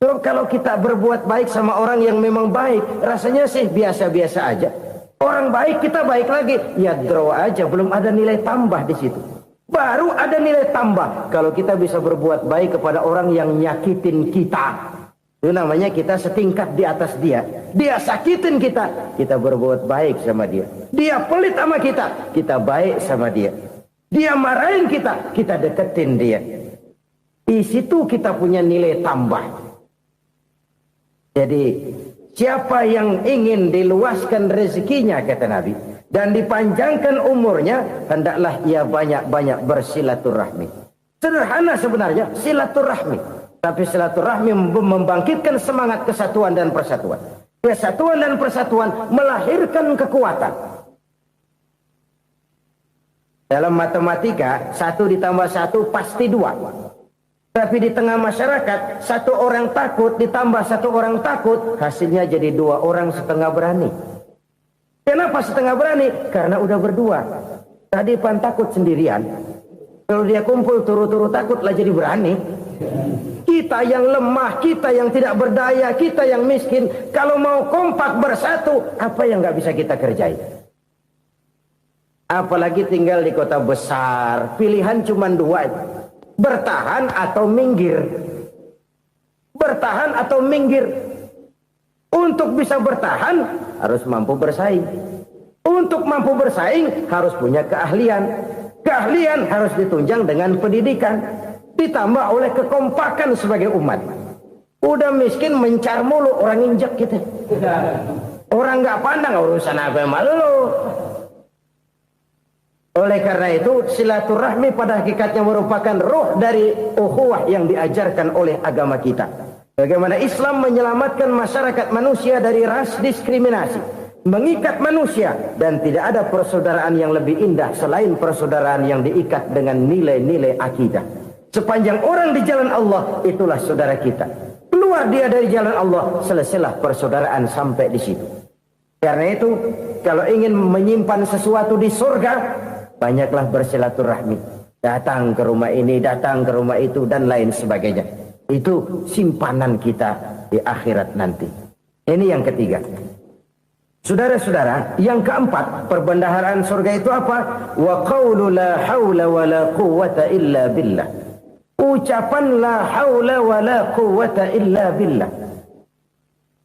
Kalau kita berbuat baik sama orang yang memang baik, rasanya sih biasa-biasa aja. Orang baik kita baik lagi, ya draw aja, belum ada nilai tambah di situ. Baru ada nilai tambah kalau kita bisa berbuat baik kepada orang yang nyakitin kita. Itu namanya kita setingkat di atas dia. Dia sakitin kita, kita berbuat baik sama dia. Dia pelit sama kita, kita baik sama dia. Dia marahin kita, kita deketin dia. Di situ kita punya nilai tambah. Jadi siapa yang ingin diluaskan rezekinya kata Nabi dan dipanjangkan umurnya, hendaklah ia banyak-banyak bersilaturahmi. Sederhana sebenarnya silaturahmi, tapi silaturahmi membangkitkan semangat kesatuan dan persatuan. Kesatuan dan persatuan melahirkan kekuatan. Dalam matematika 1 ditambah 1 pasti 2. Tapi di tengah masyarakat, 1 orang takut ditambah 1 orang takut, hasilnya jadi 2 orang setengah berani. Kenapa setengah berani? Karena udah berdua. Tadi pan takut sendirian. Kalau dia kumpul turu-turu takutlah jadi berani. Kita yang lemah, kita yang tidak berdaya, kita yang miskin, kalau mau kompak bersatu, apa yang nggak bisa kita kerjain? Apalagi tinggal di kota besar, pilihan cuma 2. Bertahan atau minggir. Bertahan atau minggir. Untuk bisa bertahan harus mampu bersaing. Untuk mampu bersaing harus punya keahlian. Keahlian harus ditunjang dengan pendidikan. Ditambah oleh kekompakan sebagai umat. Udah miskin mencar mulu orang injek gitu. Orang nggak pandang urusan apa yang malu. Oleh karena itu silaturahmi pada hakikatnya merupakan roh dari ukhuwah yang diajarkan oleh agama kita. Bagaimana Islam menyelamatkan masyarakat manusia dari ras diskriminasi, mengikat manusia, dan tidak ada persaudaraan yang lebih indah selain persaudaraan yang diikat dengan nilai-nilai akidah. Sepanjang orang di jalan Allah, itulah saudara kita. Keluar dia dari jalan Allah, selesailah persaudaraan sampai di situ. Karena itu, kalau ingin menyimpan sesuatu di surga, banyaklah bersilaturahmi. Datang ke rumah ini, datang ke rumah itu, dan lain sebagainya. Itu simpanan kita di akhirat nanti. Ini yang ketiga. Saudara-saudara, yang keempat, perbendaharaan surga itu apa? Wa qawlu la hawla wa la quwwata illa billah. Ucapan la hawla wa la quwwata illa billah.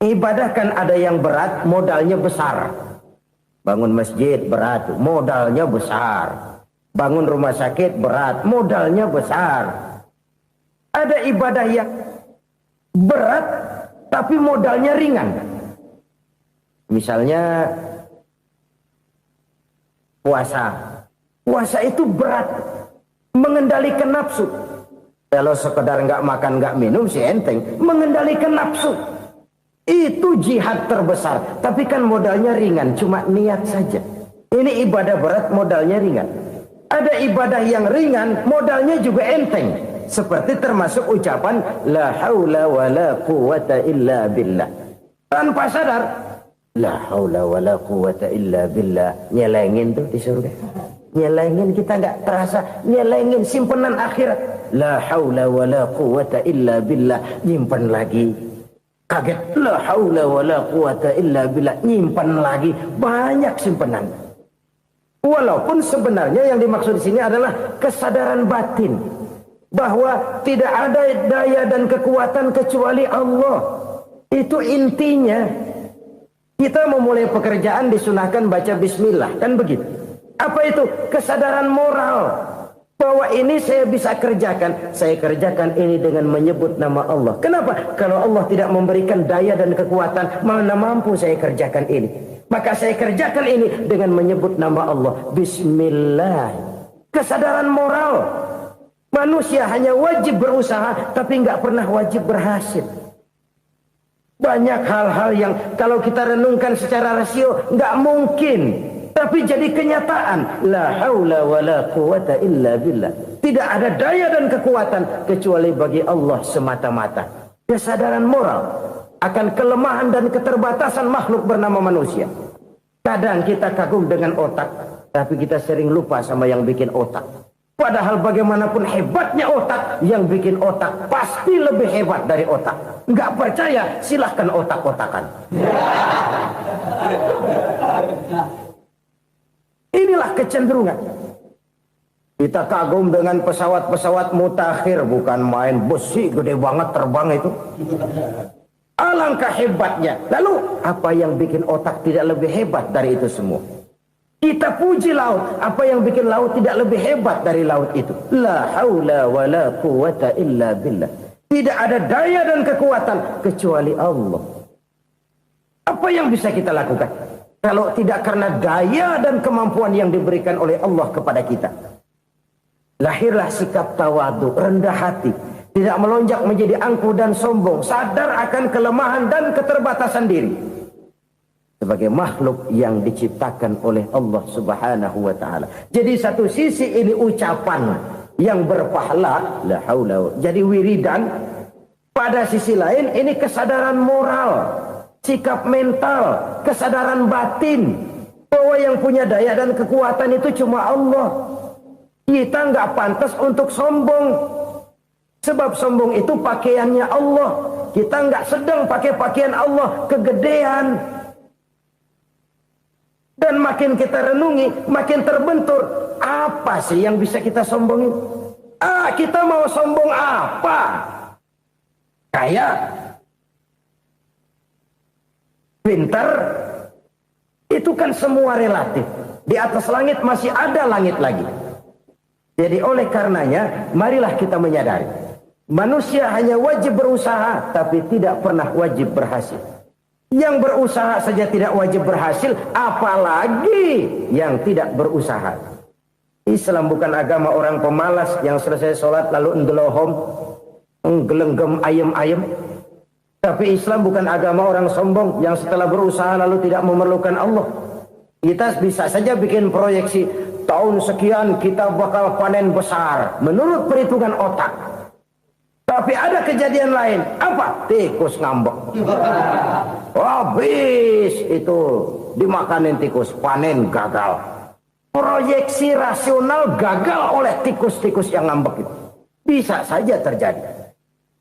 Ibadah kan ada yang berat, modalnya besar. Bangun masjid berat, modalnya besar. Bangun rumah sakit berat, modalnya besar. Ada ibadah yang berat tapi modalnya ringan. Misalnya puasa. Puasa itu berat, mengendalikan nafsu. Kalau sekedar nggak makan nggak minum sih enteng, mengendalikan nafsu. Itu jihad terbesar. Tapi kan modalnya ringan, cuma niat saja. Ini ibadah berat, modalnya ringan. Ada ibadah yang ringan, modalnya juga enteng. Seperti termasuk ucapan la haula wa la quwwata illa billah. Tanpa sadar, la haula wa la quwwata illa billah. Nyelengin tuh di surga. Nyelengin, kita nggak terasa. Nyelengin simpenan akhirat. La haula wa la quwwata illa billah. Nyimpan lagi. Kaget, la haula wa la quwata illa billah, nyimpan lagi, banyak simpanan. Walaupun sebenarnya yang dimaksud di sini adalah kesadaran batin bahwa tidak ada daya dan kekuatan kecuali Allah. Itu intinya. Kita memulai pekerjaan disunahkan baca bismillah, kan begitu. Apa itu? Kesadaran moral Bahwa ini saya bisa kerjakan. Saya kerjakan ini dengan menyebut nama Allah. Kenapa? Kalau Allah tidak memberikan daya dan kekuatan, mana mampu saya kerjakan ini. Maka saya kerjakan ini dengan menyebut nama Allah. Bismillah. Kesadaran moral. Manusia hanya wajib berusaha, tapi nggak pernah wajib berhasil. Banyak hal-hal yang kalau kita renungkan secara rasio nggak mungkin. Tapi jadi kenyataan. La haula wa la quwata illa billah. Tidak ada daya dan kekuatan kecuali bagi Allah semata-mata. Kesadaran moral akan kelemahan dan keterbatasan makhluk bernama manusia. Kadang kita kagum dengan otak, tapi kita sering lupa sama yang bikin otak. Padahal bagaimanapun hebatnya otak, yang bikin otak pasti lebih hebat dari otak. Nggak percaya, silahkan otak-otakan. Inilah kecenderungan. Kita kagum dengan pesawat-pesawat mutakhir, bukan main besi gede banget terbang itu. Alangkah hebatnya. Lalu apa yang bikin otak tidak lebih hebat dari itu semua? Kita puji laut. Apa yang bikin laut tidak lebih hebat dari laut itu? La haula wa la quwata illa billah. Tidak ada daya dan kekuatan kecuali Allah. Apa yang bisa kita lakukan? Kalau tidak karena daya dan kemampuan yang diberikan oleh Allah kepada kita. Lahirlah sikap tawadu, rendah hati. Tidak melonjak menjadi angkuh dan sombong. Sadar akan kelemahan dan keterbatasan diri. Sebagai makhluk yang diciptakan oleh Allah subhanahu wa ta'ala. Jadi satu sisi ini ucapan yang berpahala. La haula. Jadi wiridan. Pada sisi lain ini kesadaran moral. Sikap mental, kesadaran batin bahwa yang punya daya dan kekuatan itu cuma Allah. Kita nggak pantas untuk sombong, sebab sombong itu pakaiannya Allah. Kita nggak sedang pakai pakaian Allah, kegedean. Dan makin kita renungi, makin terbentur. Apa sih yang bisa kita sombongin? Kita mau sombong apa? Kaya, pintar, itu kan semua relatif. Di atas langit masih ada langit lagi. Jadi oleh karenanya, marilah kita menyadari. Manusia hanya wajib berusaha, tapi tidak pernah wajib berhasil. Yang berusaha saja tidak wajib berhasil, apalagi yang tidak berusaha. Islam bukan agama orang pemalas yang selesai sholat lalu endelohom, nggelenggem ayem-ayem. Tapi Islam bukan agama orang sombong yang setelah berusaha lalu tidak memerlukan Allah. Kita bisa saja bikin proyeksi tahun sekian kita bakal panen besar menurut perhitungan otak. Tapi ada kejadian lain. Apa? Tikus ngambek. Habis itu dimakanin tikus, panen gagal. Proyeksi rasional gagal oleh tikus-tikus yang ngambek itu. Bisa saja terjadi.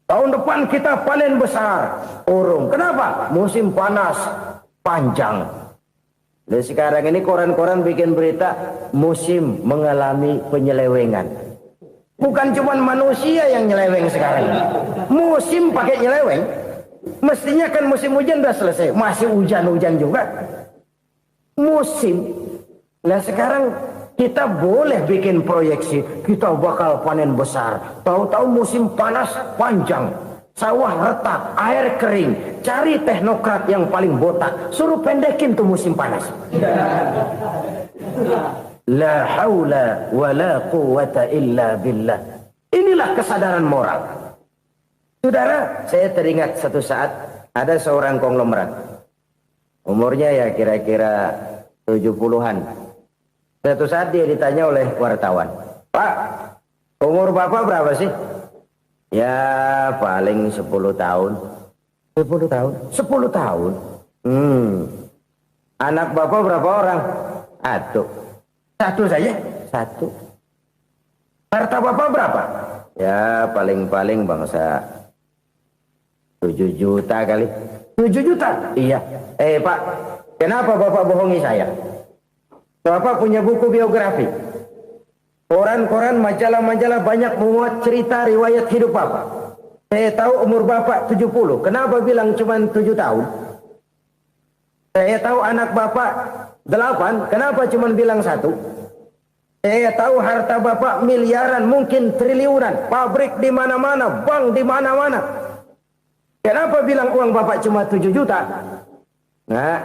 Tahun depan kita panen besar. Urung. Kenapa? Musim panas panjang. Dan sekarang ini koran-koran bikin berita musim mengalami penyelewengan. Bukan cuma manusia yang nyeleweng sekarang. Musim pakai nyeleweng. Mestinya kan musim hujan udah selesai. Masih hujan-hujan juga. Musim. Nah sekarang kita boleh bikin proyeksi, kita bakal panen besar. Tahu-tahu musim panas panjang, sawah retak, air kering. Cari teknokrat yang paling botak, suruh pendekin tuh musim panas. La haula wa la quwata illa billah. Inilah kesadaran moral. Saudara, saya teringat satu saat ada seorang konglomerat. Umurnya ya kira-kira 70-an. Suatu saat dia ditanya oleh wartawan, Pak, umur Bapak berapa sih? Ya paling 10 tahun. 10 tahun? 10 tahun? Anak Bapak berapa orang? Satu saja? Satu. Harta Bapak berapa? Ya paling-paling bangsa 7 juta kali. 7 juta? Iya. Pak, kenapa Bapak bohongi saya? Bapak punya buku biografi. Koran-koran, majalah-majalah banyak memuat cerita riwayat hidup Bapak. Saya tahu umur Bapak 70. Kenapa bilang cuma 7 tahun? Saya tahu anak Bapak 8. Kenapa cuma bilang 1? Saya tahu harta bapak miliaran, mungkin triliunan, pabrik di mana-mana, bank di mana-mana. Kenapa bilang uang bapak cuma 7 juta? Nah,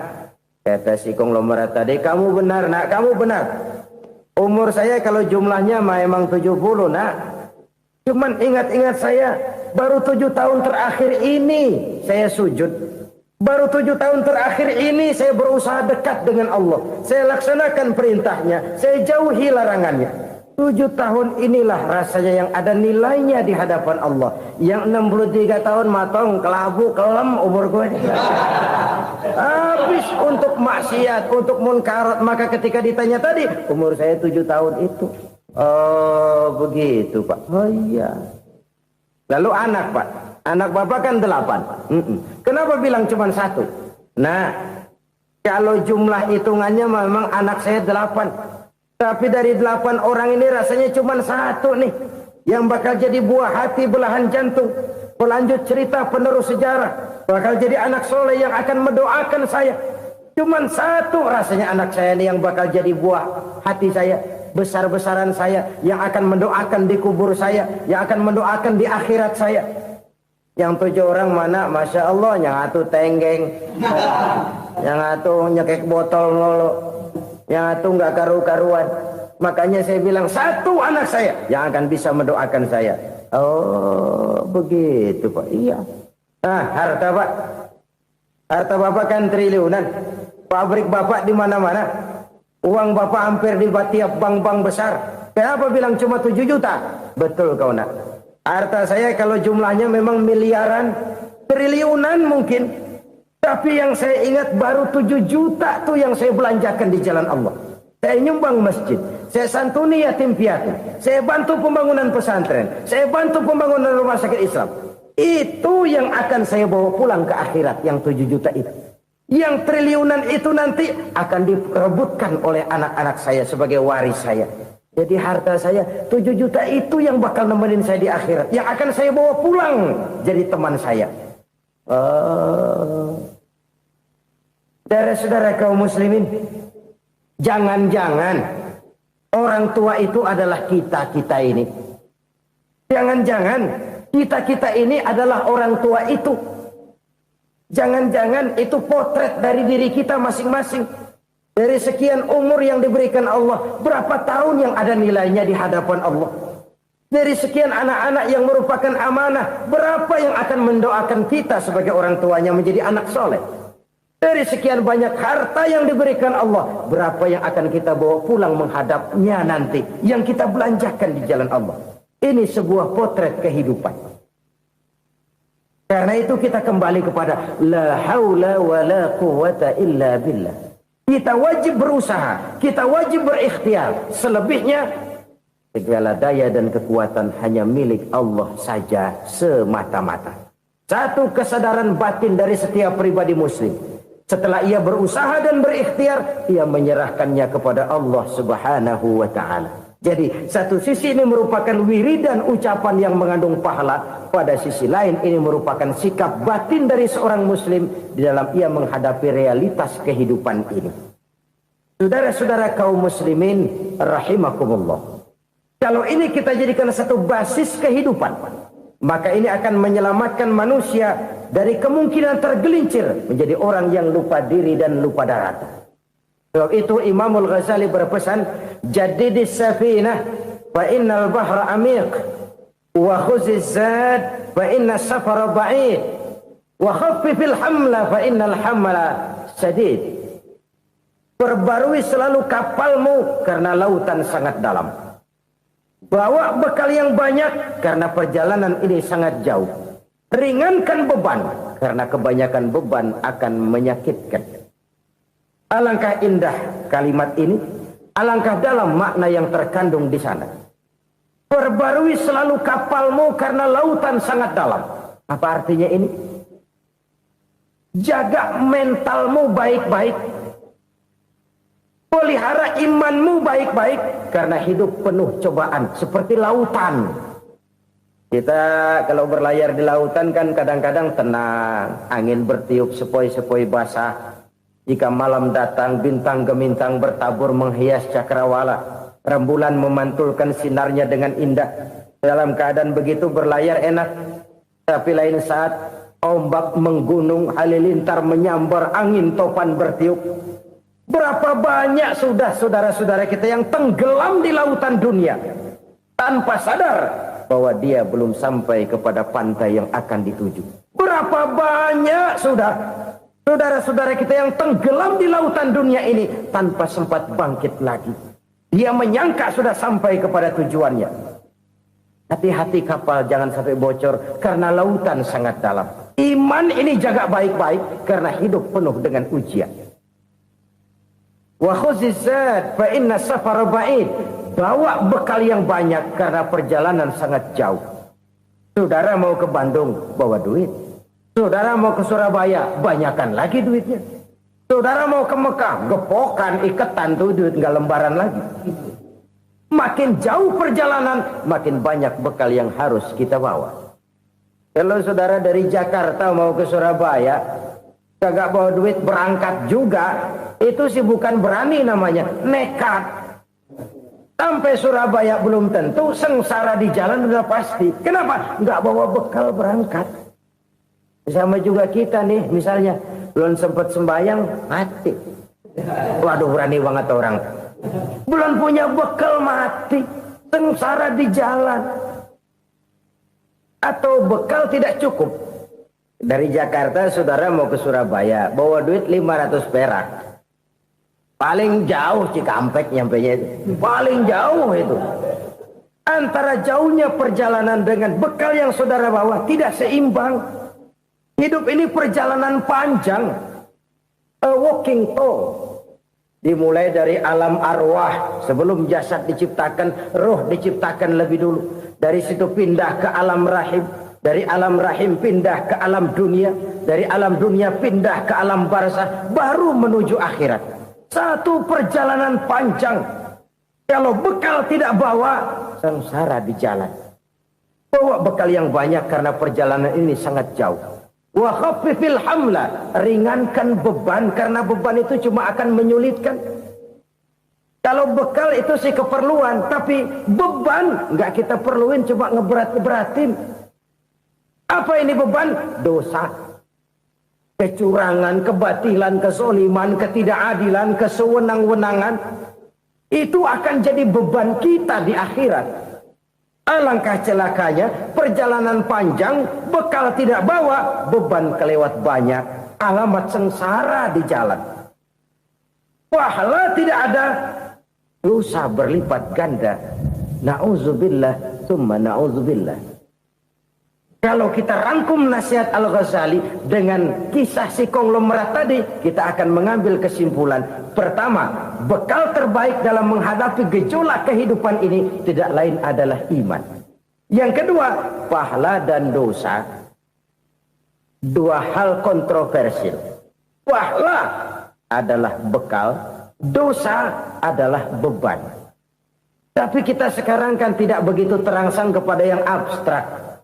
kata si konglomerat tadi, kamu benar nak, kamu benar. Umur saya kalau jumlahnya memang 70 nak. Cuman ingat-ingat saya, baru 7 tahun terakhir ini saya sujud. Baru 7 tahun terakhir ini saya berusaha dekat dengan Allah. Saya laksanakan perintahnya, saya jauhi larangannya. 7 tahun inilah rasanya yang ada nilainya di hadapan Allah. Yang 63 tahun matong, kelabu, kelem umur gue. Habis untuk maksiat, untuk munkarat. Maka ketika ditanya tadi, umur saya 7 tahun itu. Oh begitu Pak. Oh iya. Lalu anak Pak. Anak bapak kan 8. Kenapa bilang cuma 1? Nah, kalau jumlah hitungannya memang anak saya 8. Tapi dari 8 orang ini rasanya cuma 1 nih. Yang bakal jadi buah hati, belahan jantung. Pelanjut cerita, penerus sejarah. Bakal jadi anak soleh yang akan mendoakan saya. Cuma 1 rasanya anak saya ini yang bakal jadi buah hati saya. Besar-besaran saya. Yang akan mendoakan di kubur saya. Yang akan mendoakan di akhirat saya. Yang 7 orang mana, Masya Allah, yang 1 tenggeng, yang 1 nyekek botol mulu, yang 1 nggak karu-karuan. Makanya saya bilang 1 anak saya yang akan bisa mendoakan saya. Oh begitu Pak. Iya. Nah harta Pak, harta bapak kan triliunan, pabrik bapak di mana-mana, uang bapak hampir di tiap bank-bank besar. Kenapa bilang cuma 7 juta? Betul kau nak. Harta saya kalau jumlahnya memang miliaran, triliunan mungkin. Tapi yang saya ingat baru 7 juta tuh yang saya belanjakan di jalan Allah. Saya nyumbang masjid, saya santuni yatim piatu, saya bantu pembangunan pesantren, saya bantu pembangunan rumah sakit Islam. Itu yang akan saya bawa pulang ke akhirat, yang 7 juta itu. Yang triliunan itu nanti akan diperebutkan oleh anak-anak saya sebagai waris saya. Jadi harta saya 7 juta itu yang bakal nemenin saya di akhirat. Yang akan saya bawa pulang jadi teman saya. Saudara-saudara kaum muslimin, jangan-jangan orang tua itu adalah kita-kita ini. Jangan-jangan kita-kita ini adalah orang tua itu. Jangan-jangan itu potret dari diri kita masing-masing. Dari sekian umur yang diberikan Allah, berapa tahun yang ada nilainya di hadapan Allah? Dari sekian anak-anak yang merupakan amanah, berapa yang akan mendoakan kita sebagai orang tuanya menjadi anak soleh? Dari sekian banyak harta yang diberikan Allah, berapa yang akan kita bawa pulang menghadapnya nanti, yang kita belanjakan di jalan Allah? Ini sebuah potret kehidupan. Karena itu kita kembali kepada la haula wa la quwwata illa billah. Kita wajib berusaha, kita wajib berikhtiar. Selebihnya, segala daya dan kekuatan hanya milik Allah saja semata-mata. Satu kesadaran batin dari setiap pribadi muslim. Setelah ia berusaha dan berikhtiar, ia menyerahkannya kepada Allah Subhanahu wa ta'ala. Jadi, satu sisi ini merupakan wiridan ucapan yang mengandung pahala. Pada sisi lain, ini merupakan sikap batin dari seorang muslim di dalam ia menghadapi realitas kehidupan ini. Saudara-saudara kaum muslimin, rahimakumullah. Kalau ini kita jadikan satu basis kehidupan, maka ini akan menyelamatkan manusia dari kemungkinan tergelincir menjadi orang yang lupa diri dan lupa darat. Sebab itu Imamul Ghazali berpesan, Jadidis safinah fa innal bahra amiq wa khuziz zad fa inna safara ba'id wa khaffifil hamla fa innal hamla sadid. Perbarui selalu kapalmu karena lautan sangat dalam. Bawa bekal yang banyak karena perjalanan ini sangat jauh. Ringankan beban karena kebanyakan beban akan menyakitkan. Alangkah indah kalimat ini, alangkah dalam makna yang terkandung di sana. Perbarui selalu kapalmu karena lautan sangat dalam. Apa artinya ini? Jaga mentalmu baik-baik. Pelihara imanmu baik-baik karena hidup penuh cobaan seperti lautan. Kita kalau berlayar di lautan kan kadang-kadang tenang, angin bertiup sepoi-sepoi basah. Jika malam datang bintang gemintang bertabur menghias cakrawala. Rembulan memantulkan sinarnya dengan indah. Dalam keadaan begitu berlayar enak. Tapi lain saat ombak menggunung, halilintar menyambar, angin topan bertiup. Berapa banyak sudah saudara-saudara kita yang tenggelam di lautan dunia tanpa sadar bahwa dia belum sampai kepada pantai yang akan dituju. Berapa banyak sudah saudara-saudara kita yang tenggelam di lautan dunia ini tanpa sempat bangkit lagi. Dia menyangka sudah sampai kepada tujuannya. Hati-hati kapal jangan sampai bocor karena lautan sangat dalam. Iman ini jaga baik-baik karena hidup penuh dengan ujian. Wa khuzizat fa inna safara ba'id. Bawa bekal yang banyak karena perjalanan sangat jauh. Saudara mau ke Bandung, bawa duit. Saudara mau ke Surabaya, banyakan lagi duitnya. Saudara mau ke Mekah, gepokan, iketan tuh duit nggak lembaran lagi. Makin jauh perjalanan, makin banyak bekal yang harus kita bawa. Kalau saudara dari Jakarta mau ke Surabaya, kagak bawa duit berangkat juga, itu sih bukan berani namanya, nekat. Sampai Surabaya belum tentu, sengsara di jalan udah pasti. Kenapa? Nggak bawa bekal berangkat. Sama juga kita nih, misalnya belum sempat sembahyang, mati. Waduh, berani banget orang. Belum punya bekal, mati. Sengsara di jalan. Atau bekal tidak cukup. Dari Jakarta saudara mau ke Surabaya, bawa duit 500 perak. Paling jauh Cikampek nyampenya itu. Paling jauh itu. Antara jauhnya perjalanan dengan bekal yang saudara bawa tidak seimbang. Hidup ini perjalanan panjang. A walking tour. Dimulai dari alam arwah. Sebelum jasad diciptakan, roh diciptakan lebih dulu. Dari situ pindah ke alam rahim. Dari alam rahim pindah ke alam dunia. Dari alam dunia pindah ke alam barzah. Baru menuju akhirat. Satu perjalanan panjang. Kalau bekal tidak bawa, sengsara di jalan. Bawa bekal yang banyak karena perjalanan ini sangat jauh. Wa khaffifil hamla, ringankan beban karena beban itu cuma akan menyulitkan. Kalau bekal itu sih keperluan, tapi beban nggak kita perluin, cuma ngeberat-beratin. Apa ini beban? Dosa. Kecurangan, kebatilan, kezoliman, ketidakadilan, kesewenang-wenangan. Itu akan jadi beban kita di akhirat. Alangkah celakanya, perjalanan panjang, bekal tidak bawa, beban kelewat banyak, alamat sengsara di jalan. Pahala tidak ada, dosa berlipat ganda. Na'udzubillah, summa na'udzubillah. Kalau kita rangkum nasihat Al-Ghazali dengan kisah si konglomerat tadi, kita akan mengambil kesimpulan. Pertama, bekal terbaik dalam menghadapi gejolak kehidupan ini tidak lain adalah iman. Yang kedua, pahala dan dosa. Dua hal kontroversial. Pahala adalah bekal, dosa adalah beban. Tapi kita sekarang kan tidak begitu terangsang kepada yang abstrak.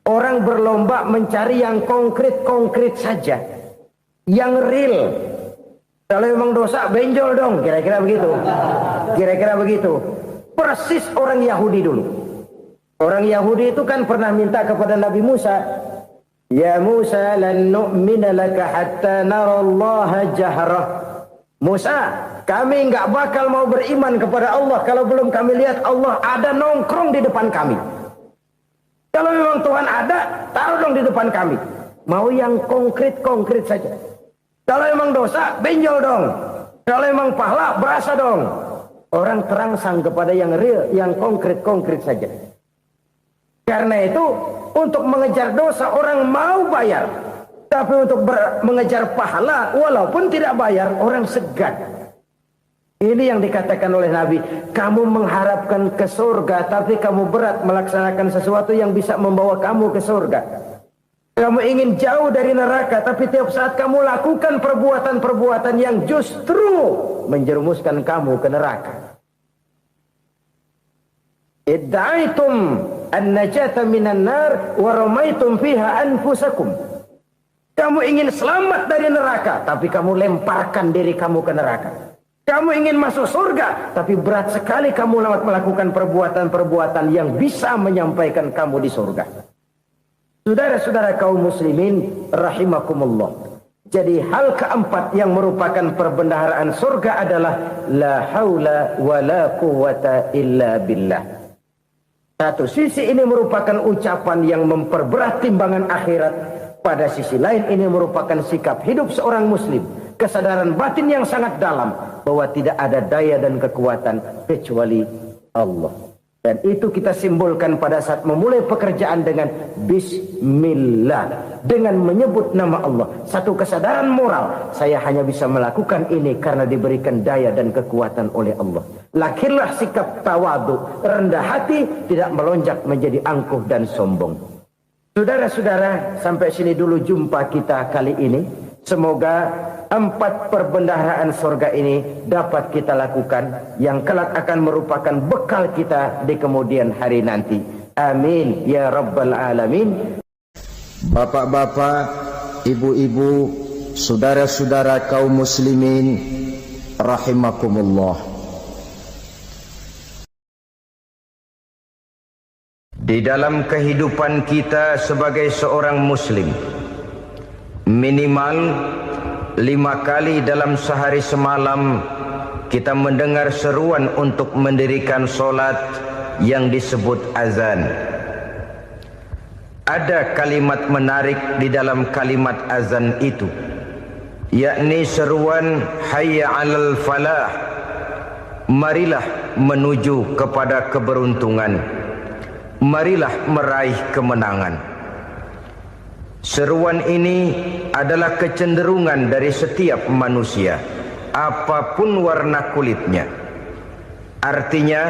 Orang berlomba mencari yang konkret-konkret saja. Yang real. Kalau memang dosa, benjol dong. Kira-kira begitu. Kira-kira begitu. Persis orang Yahudi dulu. Orang Yahudi itu kan pernah minta kepada Nabi Musa. Ya Musa lan nu'mina laka hatta narallaha jahrah. Musa, kami nggak bakal mau beriman kepada Allah kalau belum kami lihat Allah ada nongkrong di depan kami. Kalau memang Tuhan ada, taruh dong di depan kami. Mau yang konkret-konkret saja. Kalau memang dosa, benjol dong. Kalau memang pahala, berasa dong. Orang terangsang kepada yang real, yang konkret-konkret saja. Karena itu, untuk mengejar dosa, orang mau bayar. Tapi untuk mengejar pahala, walaupun tidak bayar, orang segan. Ini yang dikatakan oleh Nabi, kamu mengharapkan ke surga, tapi kamu berat melaksanakan sesuatu yang bisa membawa kamu ke surga. Kamu ingin jauh dari neraka, tapi tiap saat kamu lakukan perbuatan-perbuatan yang justru menjerumuskan kamu ke neraka. Idda'aitum an-najata minan nar wa ramaitum fiha anfusakum. Kamu ingin selamat dari neraka, tapi kamu lemparkan diri kamu ke neraka. Kamu ingin masuk surga, tapi berat sekali kamu melakukan perbuatan-perbuatan yang bisa menyampaikan kamu di surga. Saudara-saudara kaum muslimin rahimakumullah. Jadi hal keempat yang merupakan perbendaharaan surga adalah la haula wa la quwwata illa billah. Satu sisi ini merupakan ucapan yang memperberat timbangan akhirat. Pada sisi lain ini merupakan sikap hidup seorang muslim. Kesadaran batin yang sangat dalam bahwa tidak ada daya dan kekuatan kecuali Allah. Dan itu kita simbolkan pada saat memulai pekerjaan dengan Bismillah. Dengan menyebut nama Allah. Satu kesadaran moral. Saya hanya bisa melakukan ini karena diberikan daya dan kekuatan oleh Allah. Lahirlah sikap tawadu, rendah hati, tidak melonjak menjadi angkuh dan sombong. Saudara-saudara, sampai sini dulu jumpa kita kali ini. Semoga 4 perbendaharaan surga ini dapat kita lakukan, yang kelak akan merupakan bekal kita di kemudian hari nanti. Amin ya rabbal alamin. Bapak-bapak, ibu-ibu, saudara-saudara kaum muslimin rahimakumullah. Di dalam kehidupan kita sebagai seorang muslim, minimal 5 kali dalam sehari semalam kita mendengar seruan untuk mendirikan solat yang disebut azan. Ada kalimat menarik di dalam kalimat azan itu, yakni seruan hayya 'alal falah, marilah menuju kepada keberuntungan, marilah meraih kemenangan. Seruan ini adalah kecenderungan dari setiap manusia, apapun warna kulitnya. Artinya,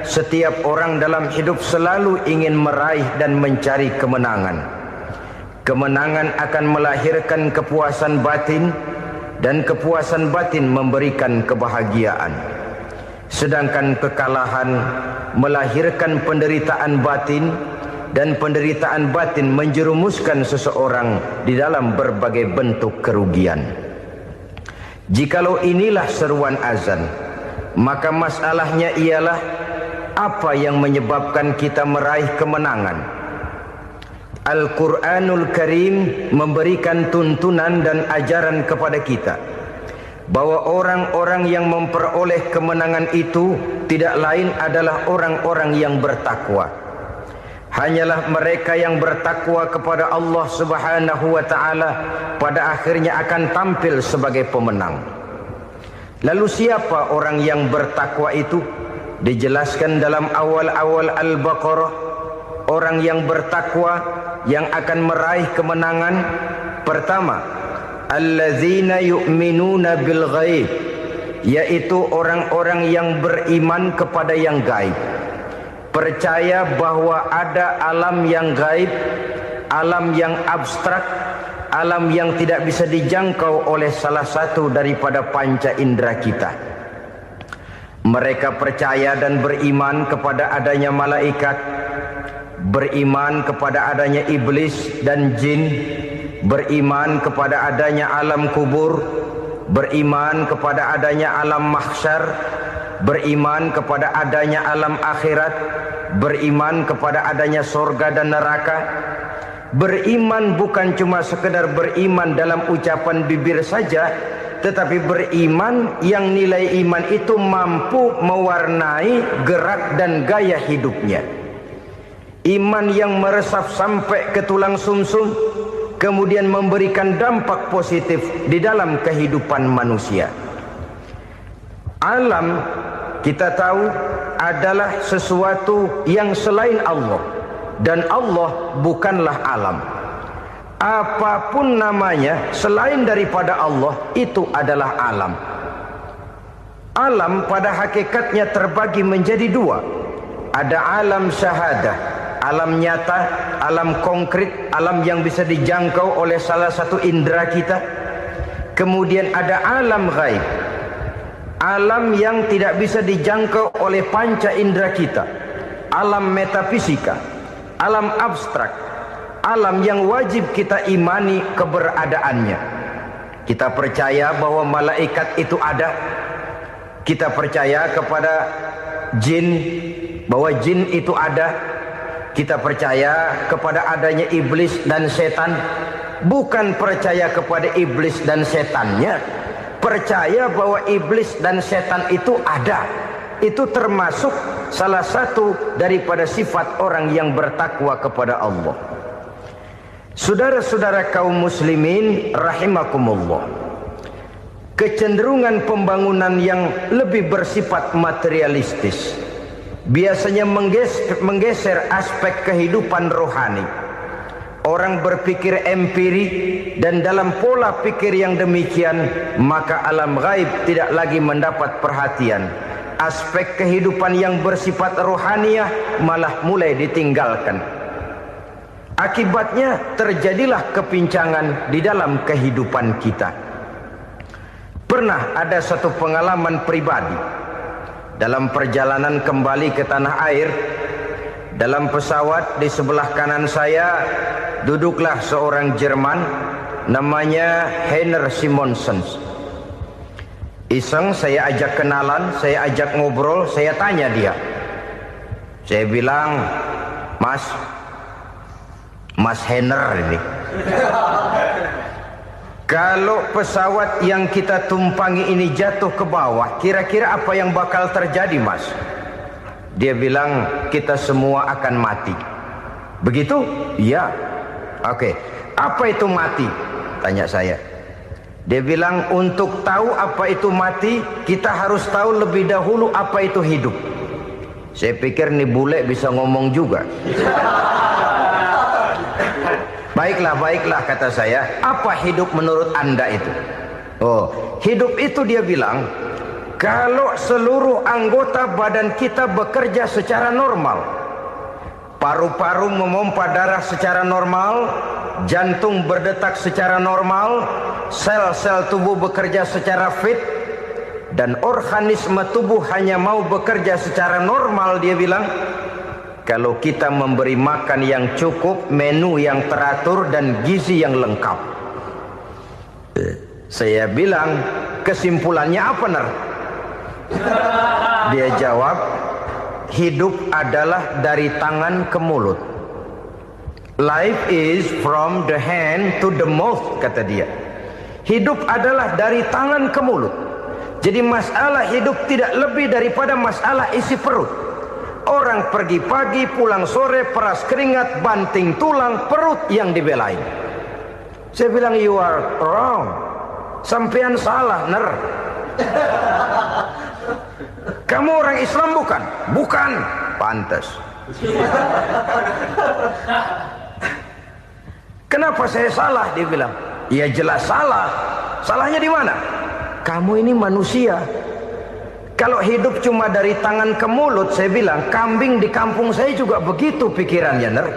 setiap orang dalam hidup selalu ingin meraih dan mencari kemenangan. Kemenangan akan melahirkan kepuasan batin, dan kepuasan batin memberikan kebahagiaan. Sedangkan kekalahan melahirkan penderitaan batin, dan penderitaan batin menjerumuskan seseorang di dalam berbagai bentuk kerugian. Jikalau inilah seruan azan, maka masalahnya ialah apa yang menyebabkan kita meraih kemenangan. Al-Quranul Karim memberikan tuntunan dan ajaran kepada kita bahwa orang-orang yang memperoleh kemenangan itu tidak lain adalah orang-orang yang bertakwa. Hanyalah mereka yang bertakwa kepada Allah Subhanahu wa ta'ala pada akhirnya akan tampil sebagai pemenang. Lalu siapa orang yang bertakwa itu? Dijelaskan dalam awal-awal Al-Baqarah, orang yang bertakwa yang akan meraih kemenangan. Pertama, allazina yu'minuna bil ghaib, yaitu orang-orang yang beriman kepada yang gaib. Percaya bahwa ada alam yang gaib, alam yang abstrak, alam yang tidak bisa dijangkau oleh salah satu daripada panca indera kita. Mereka percaya dan beriman kepada adanya malaikat, beriman kepada adanya iblis dan jin, beriman kepada adanya alam kubur, beriman kepada adanya alam mahsyar, beriman kepada adanya alam akhirat, beriman kepada adanya surga dan neraka. Beriman bukan cuma sekedar beriman dalam ucapan bibir saja, tetapi beriman yang nilai iman itu mampu mewarnai gerak dan gaya hidupnya. Iman yang meresap sampai ke tulang sumsum, kemudian memberikan dampak positif di dalam kehidupan manusia. Alam, kita tahu, adalah sesuatu yang selain Allah, dan Allah bukanlah alam. Apapun namanya selain daripada Allah, itu adalah alam. Alam pada hakikatnya terbagi menjadi 2. Ada alam syahadah, alam nyata, alam konkret, alam yang bisa dijangkau oleh salah satu indera kita. Kemudian ada alam ghaib, alam yang tidak bisa dijangkau oleh panca indera kita, alam metafisika, alam abstrak, alam yang wajib kita imani keberadaannya. Kita percaya bahwa malaikat itu ada, Kita percaya kepada jin, bahwa jin itu ada. Kita percaya kepada adanya iblis dan setan. Bukan percaya kepada iblis dan setannya, percaya bahwa iblis dan setan itu ada. Itu termasuk salah satu daripada sifat orang yang bertakwa kepada Allah. Saudara-saudara kaum muslimin rahimakumullah, kecenderungan pembangunan yang lebih bersifat materialistis biasanya menggeser aspek kehidupan rohani. Orang berpikir empiri, dan dalam pola pikir yang demikian maka alam gaib tidak lagi mendapat perhatian. Aspek kehidupan yang bersifat rohaniah malah mulai ditinggalkan. Akibatnya terjadilah kepincangan di dalam kehidupan kita. Pernah ada satu pengalaman pribadi dalam perjalanan kembali ke tanah air. Dalam pesawat di sebelah kanan saya duduklah seorang Jerman namanya Heiner Simonsen. Iseng saya ajak kenalan, saya ajak ngobrol, saya tanya dia. Saya bilang, Mas Heiner ini, kalau pesawat yang kita tumpangi ini jatuh ke bawah, kira-kira apa yang bakal terjadi, Mas? Dia bilang, kita semua akan mati. Begitu? Iya. Oke. Apa itu mati? Tanya saya. Dia bilang, untuk tahu apa itu mati, kita harus tahu lebih dahulu apa itu hidup. Saya pikir nih bule bisa ngomong juga. Baiklah kata saya. Apa hidup menurut Anda itu? Oh, hidup itu dia bilang, kalau seluruh anggota badan kita bekerja secara normal, paru-paru memompa darah secara normal, jantung berdetak secara normal, sel-sel tubuh bekerja secara fit, dan organisme tubuh hanya mau bekerja secara normal, dia bilang, kalau kita memberi makan yang cukup, menu yang teratur, dan gizi yang lengkap. Saya bilang, kesimpulannya apa, Ner? Dia jawab, hidup adalah dari tangan ke mulut. Life is from the hand to the mouth, kata dia. Hidup adalah dari tangan ke mulut. Jadi masalah hidup tidak lebih daripada masalah isi perut. Orang pergi pagi, pulang sore, peras keringat, banting tulang, perut yang dibelain. Saya bilang, you are wrong. Sampean salah, Ner. Kamu orang Islam bukan? Bukan. Pantas. Kenapa saya salah? Dia bilang, ya jelas salah. Salahnya di mana? Kamu ini manusia. Kalau hidup cuma dari tangan ke mulut, saya bilang, kambing di kampung saya juga begitu pikirannya, Ner.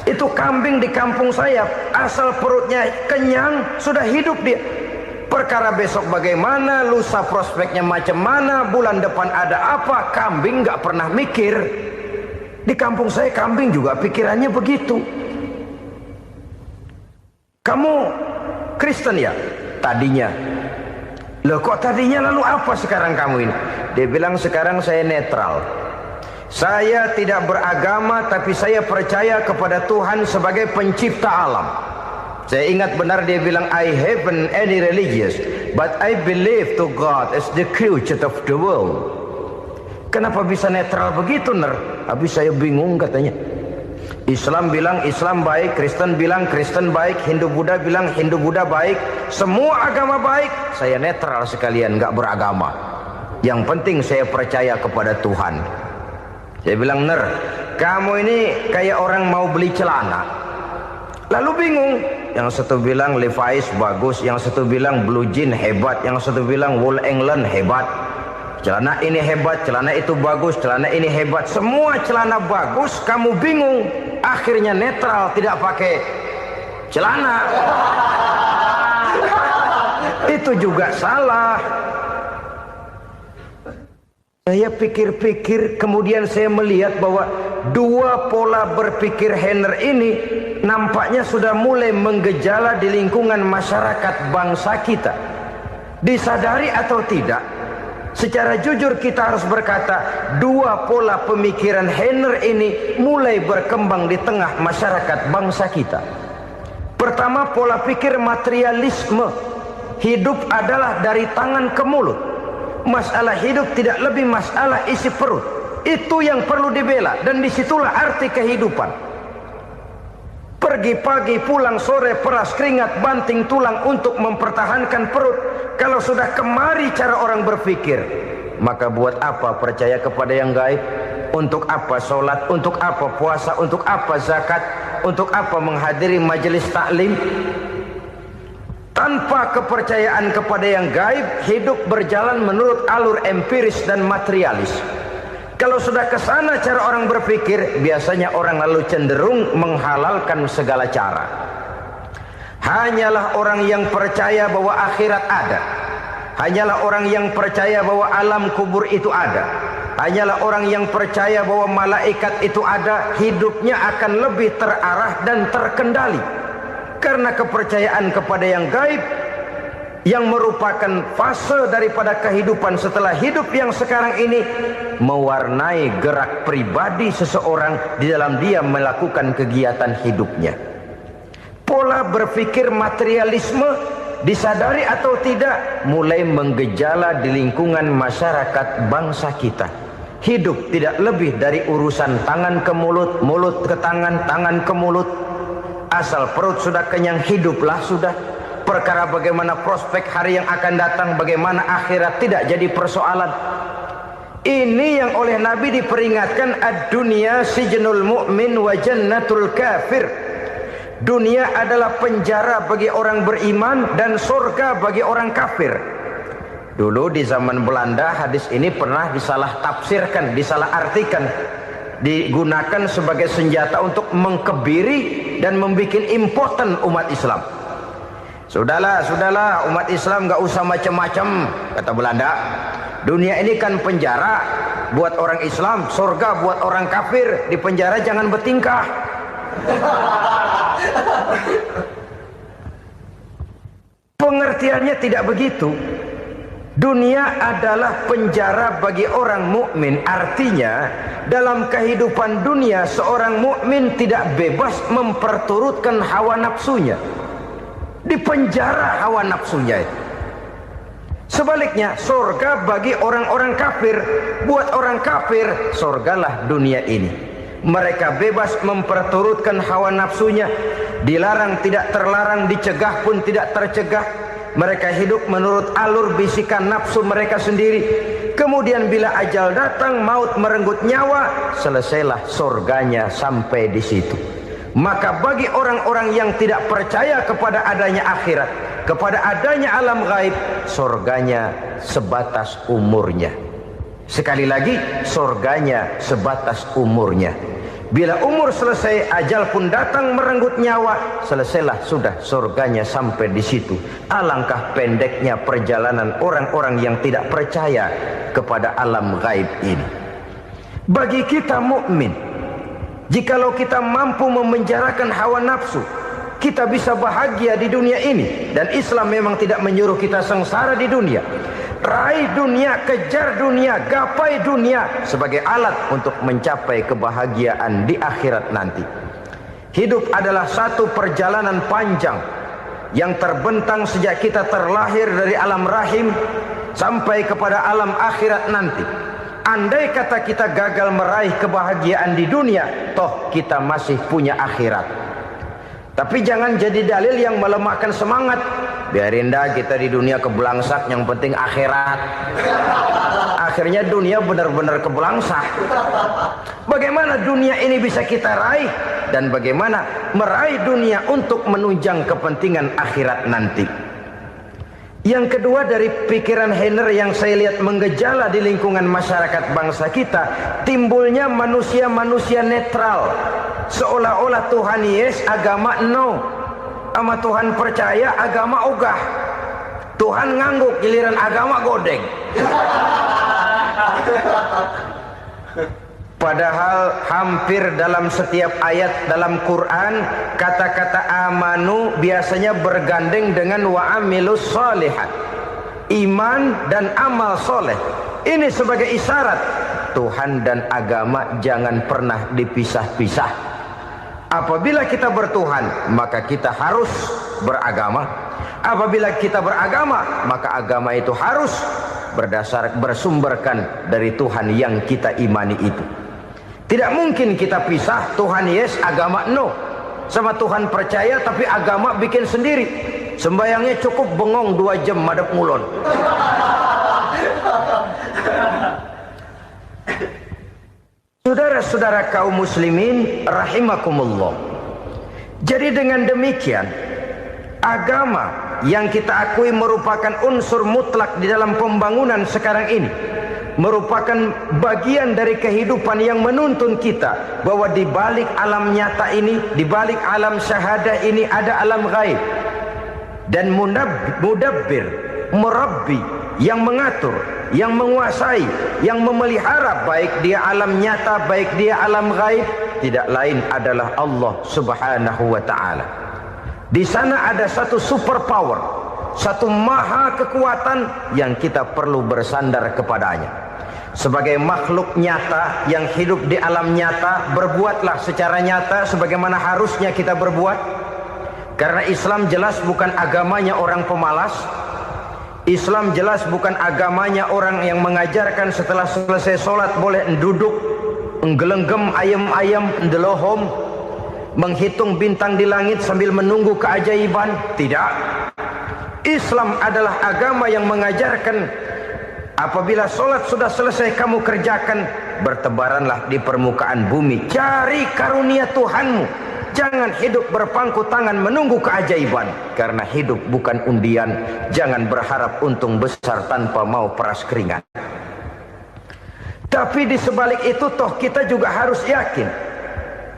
Itu kambing di kampung saya, asal perutnya kenyang, sudah hidup dia. Perkara besok bagaimana, lusa prospeknya macam mana, bulan depan ada apa, kambing nggak pernah mikir. Di kampung saya kambing juga pikirannya begitu. Kamu Kristen ya? Tadinya. Loh kok tadinya, lalu apa sekarang kamu ini? Dia bilang, sekarang saya netral. Saya tidak beragama, tapi saya percaya kepada Tuhan sebagai pencipta alam. Saya ingat benar dia bilang, I haven't any religious, but I believe to God as the creator of the world. Kenapa bisa netral begitu, Ner? Habis saya bingung katanya. Islam bilang Islam baik, Kristen bilang Kristen baik, Hindu Buddha bilang Hindu Buddha baik, semua agama baik. Saya netral sekalian, nggak beragama. Yang penting saya percaya kepada Tuhan. Saya bilang, Ner, kamu ini kayak orang mau beli celana, lalu bingung. Yang satu bilang Levi's bagus, yang satu bilang Blue Jean hebat, yang satu bilang Wool England hebat. Celana ini hebat, celana itu bagus, celana ini hebat. Semua celana bagus, kamu bingung. Akhirnya netral, tidak pakai celana. Itu juga salah. Saya pikir-pikir, kemudian saya melihat bahwa dua pola berpikir Heiner ini nampaknya sudah mulai menggejala di lingkungan masyarakat bangsa kita. Disadari atau tidak, secara jujur kita harus berkata, dua pola pemikiran Heiner ini mulai berkembang di tengah masyarakat bangsa kita. Pertama, pola pikir materialisme. Hidup adalah dari tangan ke mulut. Masalah hidup tidak lebih masalah isi perut. Itu yang perlu dibela, dan disitulah arti kehidupan. Pergi pagi, pulang sore, peras keringat, banting tulang untuk mempertahankan perut. Kalau sudah kemari cara orang berpikir, maka buat apa percaya kepada yang gaib? Untuk apa sholat? Untuk apa puasa? Untuk apa zakat? Untuk apa menghadiri majelis taklim? Tanpa kepercayaan kepada yang gaib, hidup berjalan menurut alur empiris dan materialis. Kalau sudah ke sana cara orang berpikir, biasanya orang lalu cenderung menghalalkan segala cara. Hanyalah orang yang percaya bahwa akhirat ada. Hanyalah orang yang percaya bahwa alam kubur itu ada. Hanyalah orang yang percaya bahwa malaikat itu ada, hidupnya akan lebih terarah dan terkendali. Karena kepercayaan kepada yang gaib, yang merupakan fase daripada kehidupan setelah hidup yang sekarang ini, mewarnai gerak pribadi seseorang di dalam dia melakukan kegiatan hidupnya. Pola berpikir materialisme, disadari atau tidak, mulai menggejala di lingkungan masyarakat bangsa kita. Hidup tidak lebih dari urusan tangan ke mulut, mulut ke tangan, tangan ke mulut. Asal perut sudah kenyang, hiduplah sudah. Perkara bagaimana prospek hari yang akan datang, bagaimana akhirat, tidak jadi persoalan. Ini yang oleh Nabi diperingatkan, ad-dunya sijnul mu'min wa jannatul kafir. Dunia adalah penjara bagi orang beriman dan surga bagi orang kafir. Dulu di zaman Belanda hadis ini pernah disalah tafsirkan, disalah artikan, digunakan sebagai senjata untuk mengkebiri dan membuat impoten umat Islam. Sudahlah umat Islam gak usah macam-macam, kata Belanda. Dunia ini kan penjara buat orang Islam, surga buat orang kafir. Di penjara jangan bertingkah. Pengertiannya tidak begitu. Dunia adalah penjara bagi orang mukmin. Artinya dalam kehidupan dunia seorang mukmin tidak bebas memperturutkan hawa nafsunya. Di penjara hawa nafsunya itu. Sebaliknya surga bagi orang-orang kafir. Buat orang kafir surgalah dunia ini. Mereka bebas memperturutkan hawa nafsunya. Dilarang tidak terlarang, dicegah pun tidak tercegah. Mereka hidup menurut alur bisikan nafsu mereka sendiri. Kemudian bila ajal datang, maut merenggut nyawa, selesailah surganya sampai di situ. Maka bagi orang-orang yang tidak percaya kepada adanya akhirat, kepada adanya alam gaib, surganya sebatas umurnya. Sekali lagi, surganya sebatas umurnya. Bila umur selesai, ajal pun datang merenggut nyawa, selesailah sudah surganya sampai di situ. Alangkah pendeknya perjalanan orang-orang yang tidak percaya kepada alam gaib ini. Bagi kita mukmin, jikalau kita mampu memenjarakan hawa nafsu, kita bisa bahagia di dunia ini. Dan Islam memang tidak menyuruh kita sengsara di dunia. Raih dunia, kejar dunia, gapai dunia sebagai alat untuk mencapai kebahagiaan di akhirat nanti. Hidup adalah satu perjalanan panjang yang terbentang sejak kita terlahir dari alam rahim sampai kepada alam akhirat nanti. Andai kata kita gagal meraih kebahagiaan di dunia, toh kita masih punya akhirat. Tapi jangan jadi dalil yang melemahkan semangat. Biarin dah kita di dunia kebelangsak, yang penting akhirat. Akhirnya dunia benar-benar kebelangsak. Bagaimana dunia ini bisa kita raih, dan bagaimana meraih dunia untuk menunjang kepentingan akhirat nanti. Yang kedua dari pikiran Heiner yang saya lihat menggejala di lingkungan masyarakat bangsa kita, timbulnya manusia-manusia netral. Seolah-olah Tuhan yes, agama no. Sama Tuhan percaya, agama ogah. Tuhan ngangguk, giliran agama godeng. Padahal hampir dalam setiap ayat dalam Quran, kata-kata amanu biasanya bergandeng dengan wa amilus shalihat. iman dan amal soleh. Ini sebagai isyarat Tuhan dan agama jangan pernah dipisah-pisah. Apabila kita bertuhan, maka kita harus beragama. Apabila kita beragama, maka agama itu harus bersumberkan dari Tuhan yang kita imani itu. Tidak mungkin kita pisah, Tuhan yes, agama no. Sama Tuhan percaya tapi agama bikin sendiri. Sembayangnya cukup bengong 2 jam madep ngulon. Saudara-saudara kaum muslimin rahimakumullah. Jadi dengan demikian, agama yang kita akui merupakan unsur mutlak di dalam pembangunan sekarang ini, merupakan bagian dari kehidupan yang menuntun kita bahwa di balik alam nyata ini, di balik alam syahadah ini ada alam gaib. Dan mudabbir, murabbi, yang mengatur, yang menguasai, yang memelihara baik dia alam nyata, baik dia alam gaib, tidak lain adalah Allah Subhanahu wa ta'ala. Di sana ada satu super power, satu maha kekuatan yang kita perlu bersandar kepadanya. Sebagai makhluk nyata yang hidup di alam nyata, berbuatlah secara nyata sebagaimana harusnya kita berbuat. Karena Islam jelas bukan agamanya orang pemalas. Islam jelas bukan agamanya orang yang mengajarkan setelah selesai sholat boleh duduk, nggelenggem ayam-ayam, ndelohom, menghitung bintang di langit sambil menunggu keajaiban. Tidak. Islam adalah agama yang mengajarkan apabila sholat sudah selesai kamu kerjakan, bertebaranlah di permukaan bumi, cari karunia Tuhanmu. Jangan hidup berpangku tangan menunggu keajaiban. Karena hidup bukan undian. Jangan berharap untung besar tanpa mau peras keringat. Tapi di sebalik itu toh kita juga harus yakin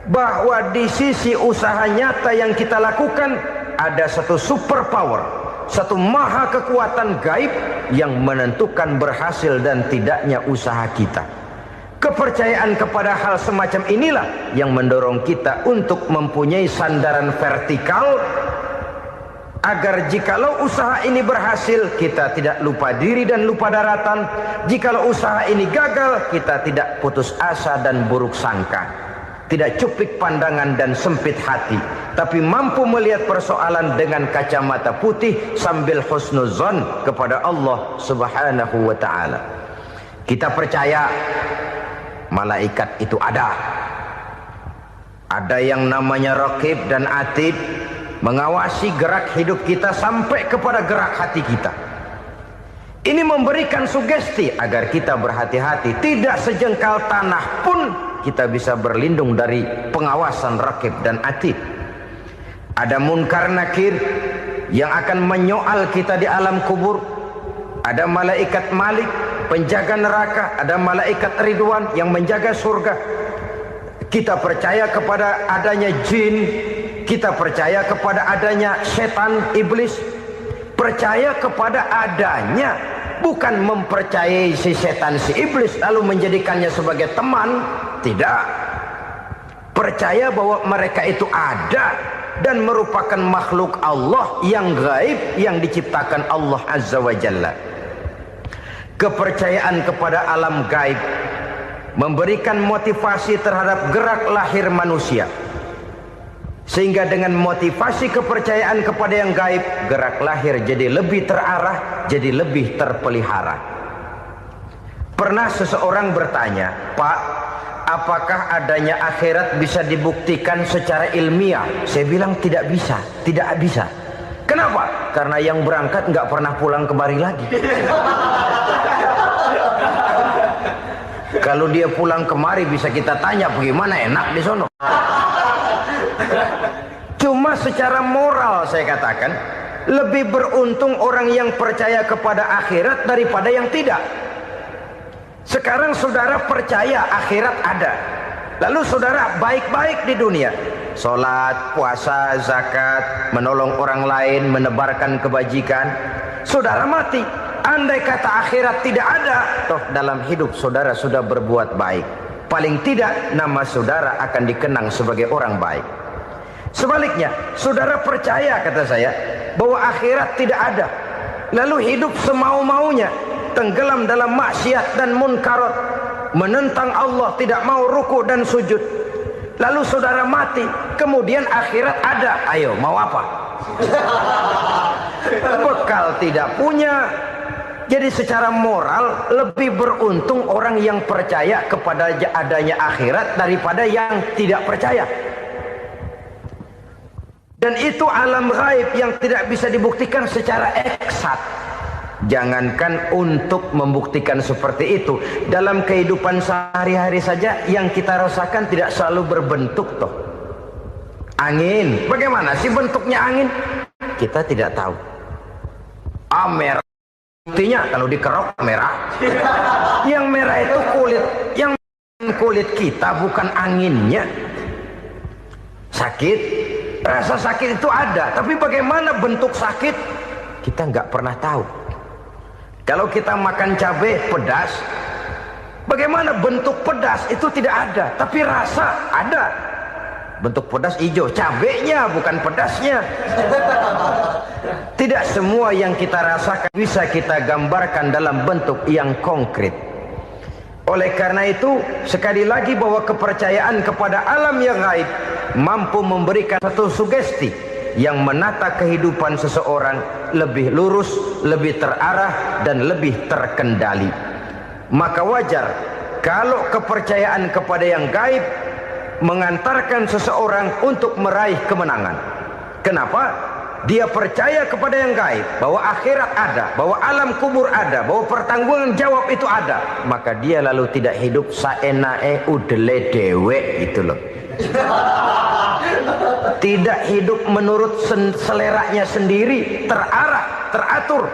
bahwa di sisi usaha nyata yang kita lakukan ada satu super power, satu maha kekuatan gaib yang menentukan berhasil dan tidaknya usaha kita. Kepercayaan kepada hal semacam inilah yang mendorong kita untuk mempunyai sandaran vertikal, agar jikalau usaha ini berhasil, kita tidak lupa diri dan lupa daratan. Jikalau usaha ini gagal, kita tidak putus asa dan buruk sangka, tidak cupik pandangan dan sempit hati, tapi mampu melihat persoalan dengan kacamata putih sambil husnuzon kepada Allah Subhanahu wa ta'ala. Kita percaya malaikat itu ada. Ada yang namanya raqib dan atid, mengawasi gerak hidup kita sampai kepada gerak hati kita. Ini memberikan sugesti agar kita berhati-hati. Tidak sejengkal tanah pun kita bisa berlindung dari pengawasan raqib dan atid. Ada munkar nakir yang akan menyoal kita di alam kubur. Ada malaikat Malik, penjaga neraka. Ada malaikat Ridwan yang menjaga surga. Kita percaya kepada adanya jin, kita percaya kepada adanya setan, iblis. Percaya kepada adanya, bukan mempercayai si setan, si iblis lalu menjadikannya sebagai teman. Tidak. Percaya bahwa mereka itu ada dan merupakan makhluk Allah yang gaib yang diciptakan Allah Azza wa Jalla. Kepercayaan kepada alam gaib memberikan motivasi terhadap gerak lahir manusia, sehingga dengan motivasi kepercayaan kepada yang gaib, gerak lahir jadi lebih terarah, jadi lebih terpelihara. Pernah seseorang bertanya, "Pak, apakah adanya akhirat bisa dibuktikan secara ilmiah?" Saya bilang tidak bisa, tidak bisa. Kenapa? Karena yang berangkat nggak pernah pulang kembali lagi. Kalau dia pulang kemari bisa kita tanya bagaimana enak di sono. Cuma secara moral saya katakan, lebih beruntung orang yang percaya kepada akhirat daripada yang tidak. Sekarang saudara percaya akhirat ada, lalu saudara baik-baik di dunia, sholat, puasa, zakat, menolong orang lain, menebarkan kebajikan. Saudara mati, andai kata akhirat tidak ada, toh dalam hidup saudara sudah berbuat baik. Paling tidak nama saudara akan dikenang sebagai orang baik. Sebaliknya, saudara percaya, kata saya, bahwa akhirat tidak ada, lalu hidup semau-maunya, tenggelam dalam maksiat dan munkarat, menentang Allah, tidak mau ruku dan sujud. Lalu saudara mati, kemudian akhirat ada, ayo mau apa? Bekal tidak punya. Jadi secara moral lebih beruntung orang yang percaya kepada adanya akhirat daripada yang tidak percaya. Dan itu alam gaib yang tidak bisa dibuktikan secara eksat. Jangankan untuk membuktikan seperti itu, dalam kehidupan sehari-hari saja yang kita rasakan tidak selalu berbentuk toh. Angin, bagaimana sih bentuknya angin? Kita tidak tahu. Merah, buktinya kalau dikerok merah. Yang merah itu kulit, yang kulit kita bukan anginnya. Sakit, rasa sakit itu ada, tapi bagaimana bentuk sakit kita nggak pernah tahu. Kalau kita makan cabai pedas, bagaimana bentuk pedas itu tidak ada, tapi rasa ada. Bentuk pedas hijau, cabenya bukan pedasnya. Tidak semua yang kita rasakan bisa kita gambarkan dalam bentuk yang konkret. Oleh karena itu, sekali lagi bahwa kepercayaan kepada alam yang gaib mampu memberikan satu sugesti yang menata kehidupan seseorang lebih lurus, lebih terarah, dan lebih terkendali. Maka wajar kalau kepercayaan kepada yang gaib mengantarkan seseorang untuk meraih kemenangan. Kenapa? Dia percaya kepada yang gaib, bahwa akhirat ada, bahwa alam kubur ada, bahwa pertanggungan jawab itu ada. Maka dia lalu tidak hidup saenae udele dewe, itu loh. Tidak hidup menurut seleranya sendiri, terarah, teratur.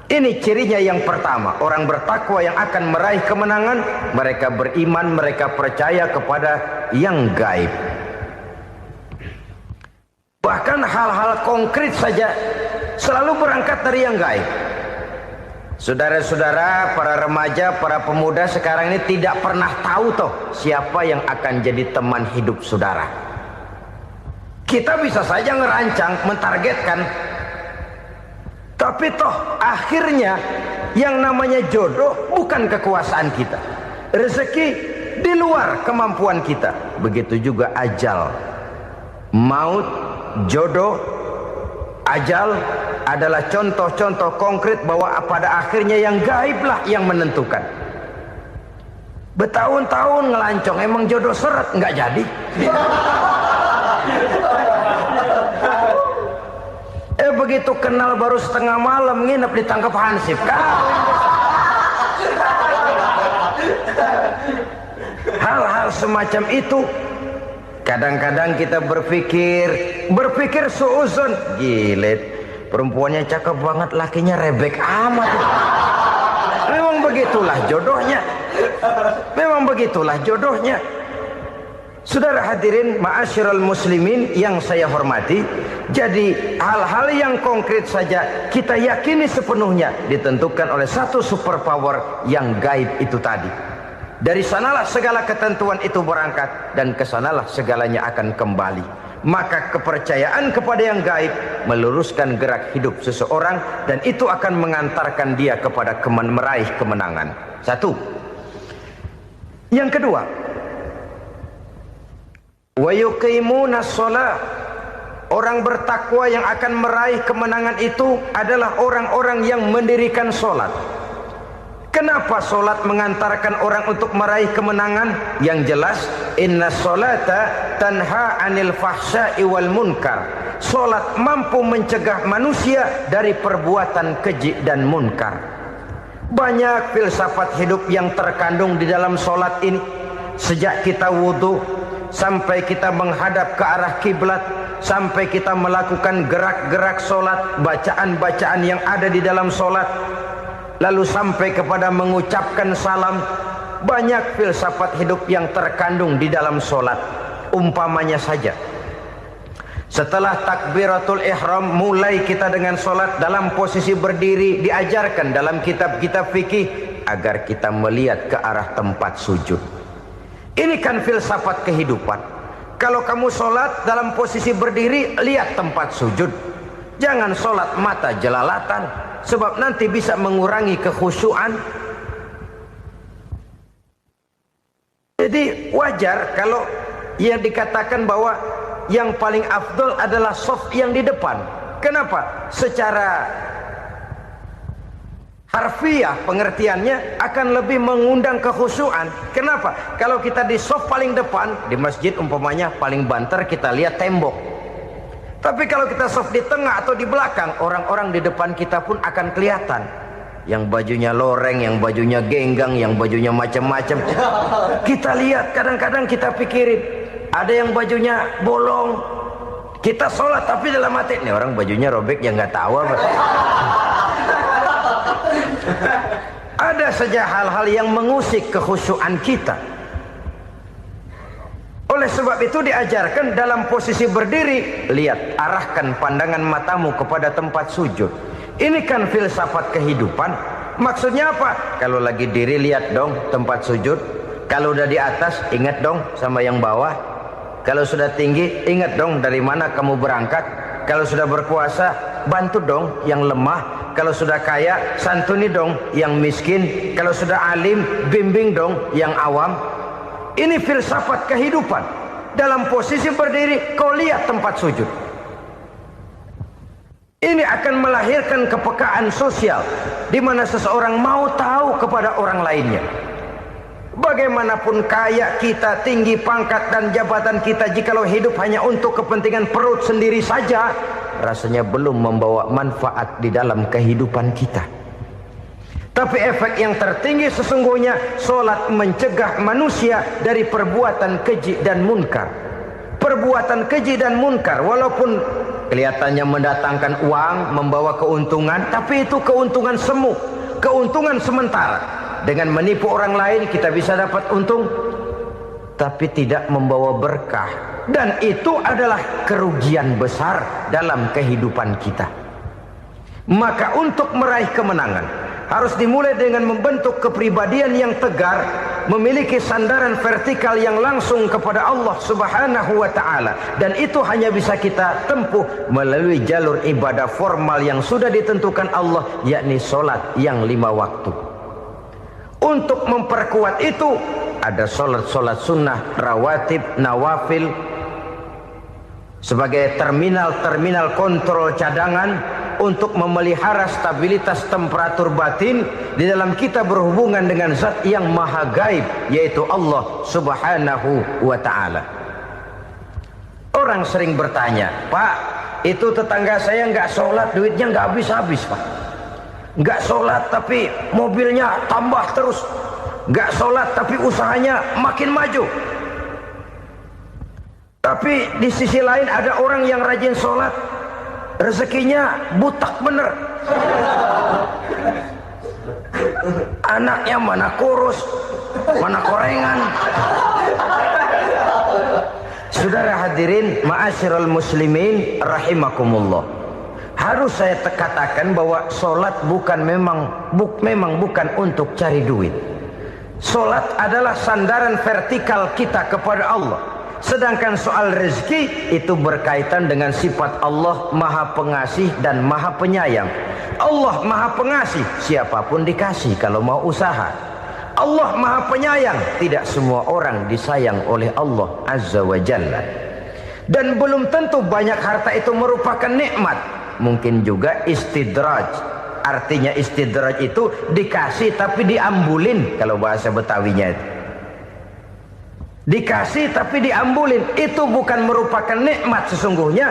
Ini cirinya yang pertama. Orang bertakwa yang akan meraih kemenangan, mereka beriman, mereka percaya kepada yang gaib. Bahkan hal-hal konkret saja selalu berangkat dari yang gaib. Saudara-saudara, para remaja, para pemuda sekarang ini tidak pernah tahu toh siapa yang akan jadi teman hidup saudara. Kita bisa saja ngerancang, mentargetkan, tapi toh akhirnya yang namanya jodoh bukan kekuasaan kita. Rezeki di luar kemampuan kita. Begitu juga ajal. Maut, jodoh, ajal adalah contoh-contoh konkret bahwa pada akhirnya yang gaiblah yang menentukan. Bertahun-tahun ngelancong, emang jodoh seret, nggak jadi. Begitu kenal baru setengah malam nginep ditangkap hansip kan. Hal-hal semacam itu kadang-kadang kita berpikir suuzon, gilet, perempuannya cakep banget, lakinya rebek amat. Memang begitulah jodohnya. Memang begitulah jodohnya. Saudara hadirin ma'asyiral muslimin yang saya hormati, jadi hal-hal yang konkret saja kita yakini sepenuhnya ditentukan oleh satu superpower yang gaib itu tadi. Dari sanalah segala ketentuan itu berangkat dan kesanalah segalanya akan kembali. Maka kepercayaan kepada yang gaib meluruskan gerak hidup seseorang dan itu akan mengantarkan dia kepada meraih kemenangan. Satu. Yang kedua, wa yuqimuna shalah. Orang bertakwa yang akan meraih kemenangan itu adalah orang-orang yang mendirikan sholat. Kenapa sholat mengantarkan orang untuk meraih kemenangan? Yang jelas, inna sholata tanha anil fahsya'i wal munkar. Sholat mampu mencegah manusia dari perbuatan keji dan munkar. Banyak filsafat hidup yang terkandung di dalam sholat ini. Sejak kita wudhu sampai kita menghadap ke arah kiblat, sampai kita melakukan gerak-gerak sholat, bacaan-bacaan yang ada di dalam sholat, lalu sampai kepada mengucapkan salam. Banyak filsafat hidup yang terkandung di dalam sholat. Umpamanya saja, setelah takbiratul ihram mulai kita dengan sholat dalam posisi berdiri, diajarkan dalam kitab-kitab fikih agar kita melihat ke arah tempat sujud. Ini kan filsafat kehidupan. Kalau kamu sholat dalam posisi berdiri, lihat tempat sujud. Jangan sholat mata jelalatan, sebab nanti bisa mengurangi kekhusyuan. Jadi wajar kalau yang dikatakan bahwa yang paling afdol adalah shaf yang di depan. Kenapa? Secara harfiah pengertiannya akan lebih mengundang kekhusyuan. Kenapa? Kalau kita di shaf paling depan di masjid umpamanya paling banter kita lihat tembok. Tapi kalau kita shaf di tengah atau di belakang, orang-orang di depan kita pun akan kelihatan. Yang bajunya loreng, yang bajunya genggang, yang bajunya macam-macam. Kita lihat, kadang-kadang kita pikirin, ada yang bajunya bolong. Kita sholat tapi dalam hati, nih orang bajunya robek yang nggak tahu apa. Ada saja hal-hal yang mengusik kekhusyuan kita. Oleh sebab itu diajarkan dalam posisi berdiri, lihat, arahkan pandangan matamu kepada tempat sujud. Ini kan filsafat kehidupan. Maksudnya apa? Kalau lagi diri lihat dong tempat sujud. Kalau udah di atas ingat dong sama yang bawah. Kalau sudah tinggi ingat dong dari mana kamu berangkat. Kalau sudah berkuasa bantu dong yang lemah. Kalau sudah kaya santuni dong yang miskin. Kalau sudah alim bimbing dong yang awam. Ini filsafat kehidupan. Dalam posisi berdiri kau lihat tempat sujud. Ini akan melahirkan kepekaan sosial di mana seseorang mau tahu kepada orang lainnya. Bagaimanapun kaya kita, tinggi pangkat dan jabatan kita, jikalau hidup hanya untuk kepentingan perut sendiri saja, rasanya belum membawa manfaat di dalam kehidupan kita. Tapi efek yang tertinggi sesungguhnya, sholat mencegah manusia dari perbuatan keji dan munkar. Perbuatan keji dan munkar walaupun kelihatannya mendatangkan uang, membawa keuntungan, tapi itu keuntungan semu, keuntungan sementara. Dengan menipu orang lain kita bisa dapat untung, tapi tidak membawa berkah. Dan itu adalah kerugian besar dalam kehidupan kita. Maka untuk meraih kemenangan harus dimulai dengan membentuk kepribadian yang tegar, memiliki sandaran vertikal yang langsung kepada Allah Subhanahu wa ta'ala. Dan itu hanya bisa kita tempuh melalui jalur ibadah formal yang sudah ditentukan Allah, yakni sholat yang 5 waktu. Untuk memperkuat itu ada sholat-sholat sunnah, rawatib, nawafil sebagai terminal-terminal kontrol cadangan untuk memelihara stabilitas temperatur batin di dalam kita berhubungan dengan zat yang maha gaib, yaitu Allah Subhanahu wa ta'ala. Orang sering bertanya, Pak, itu tetangga saya nggak sholat, duitnya nggak habis-habis, Pak. Nggak sholat tapi mobilnya tambah terus. Nggak sholat tapi usahanya makin maju. Tapi di sisi lain ada orang yang rajin sholat, rezekinya butak bener. Anaknya mana kurus, mana korengan. Saudara hadirin ma'asyiral muslimin rahimakumullah. Harus saya katakan bahwa sholat memang bukan untuk cari duit. Sholat adalah sandaran vertikal kita kepada Allah. Sedangkan soal rezeki itu berkaitan dengan sifat Allah maha pengasih dan maha penyayang. Allah maha pengasih, siapapun dikasih kalau mau usaha. Allah maha penyayang, tidak semua orang disayang oleh Allah Azza wa Jalla. Dan belum tentu banyak harta itu merupakan nikmat. Mungkin juga istidraj. Artinya istidraj itu dikasih tapi diambulin, kalau bahasa Betawinya itu. Dikasih tapi diambulin, itu bukan merupakan nikmat sesungguhnya,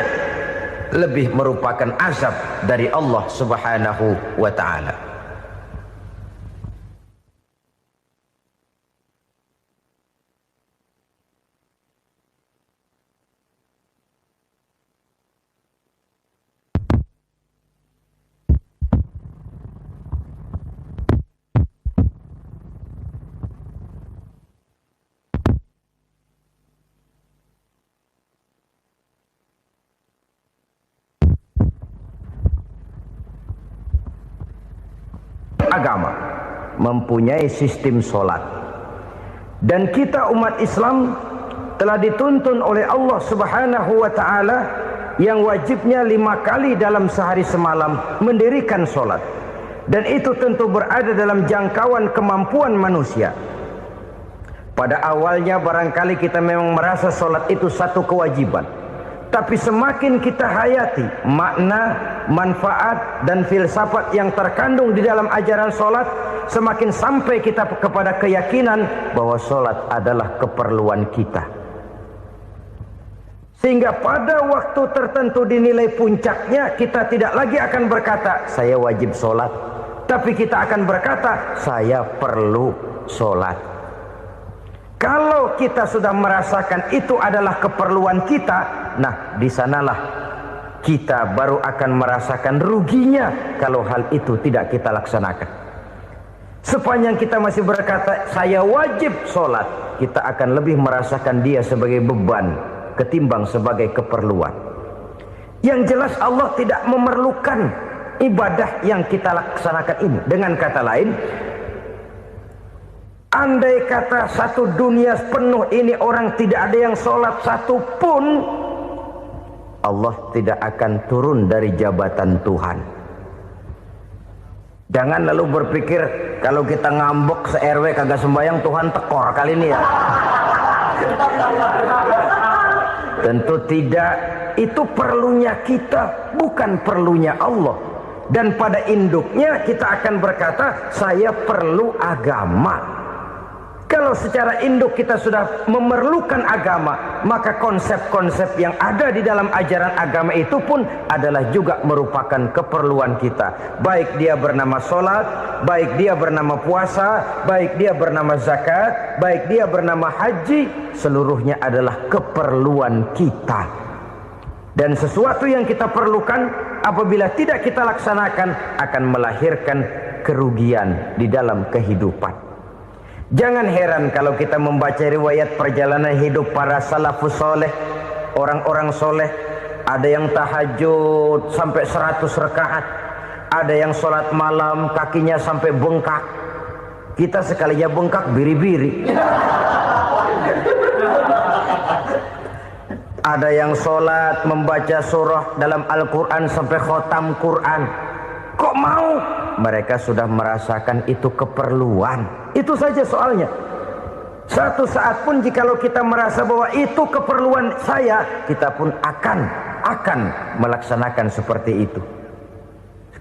lebih merupakan azab dari Allah Subhanahu wa ta'ala. Agama mempunyai sistem sholat, dan kita umat Islam telah dituntun oleh Allah Subhanahu wa ta'ala yang wajibnya 5 kali dalam sehari semalam mendirikan solat, dan itu tentu berada dalam jangkauan kemampuan manusia. Pada awalnya barangkali kita memang merasa solat itu satu kewajiban, tapi semakin kita hayati makna, manfaat dan filsafat yang terkandung di dalam ajaran solat, semakin sampai kita kepada keyakinan bahwa solat adalah keperluan kita. Sehingga pada waktu tertentu dinilai puncaknya, kita tidak lagi akan berkata saya wajib solat, tapi kita akan berkata saya perlu solat. Kalau kita sudah merasakan itu adalah keperluan kita, nah di sanalah kita baru akan merasakan ruginya kalau hal itu tidak kita laksanakan. Sepanjang kita masih berkata saya wajib sholat, kita akan lebih merasakan dia sebagai beban ketimbang sebagai keperluan. Yang jelas Allah tidak memerlukan ibadah yang kita laksanakan ini. Dengan kata lain, andai kata satu dunia penuh ini orang tidak ada yang sholat satu pun, Allah tidak akan turun dari jabatan Tuhan. Jangan lalu berpikir kalau kita ngambek se-RW kagak sembahyang Tuhan tekor kali ini ya. Tentu tidak. Itu perlunya kita, bukan perlunya Allah. Dan pada induknya kita akan berkata saya perlu agama. Kalau secara induk kita sudah memerlukan agama, maka konsep-konsep yang ada di dalam ajaran agama itu pun adalah juga merupakan keperluan kita. Baik dia bernama sholat, baik dia bernama puasa, baik dia bernama zakat, baik dia bernama haji, seluruhnya adalah keperluan kita. Dan sesuatu yang kita perlukan apabila tidak kita laksanakan akan melahirkan kerugian di dalam kehidupan. Jangan heran kalau kita membaca riwayat perjalanan hidup para salafus soleh, orang-orang soleh. Ada yang tahajud sampai 100 rakaat, ada yang sholat malam kakinya sampai bengkak. Kita sekalinya bengkak biri-biri. Ada yang sholat membaca surah dalam Al-Quran sampai khotam Quran. Kok mau? Mereka sudah merasakan itu keperluan. Itu saja soalnya. Satu saat pun jikalau kita merasa bahwa itu keperluan saya, kita pun akan melaksanakan seperti itu.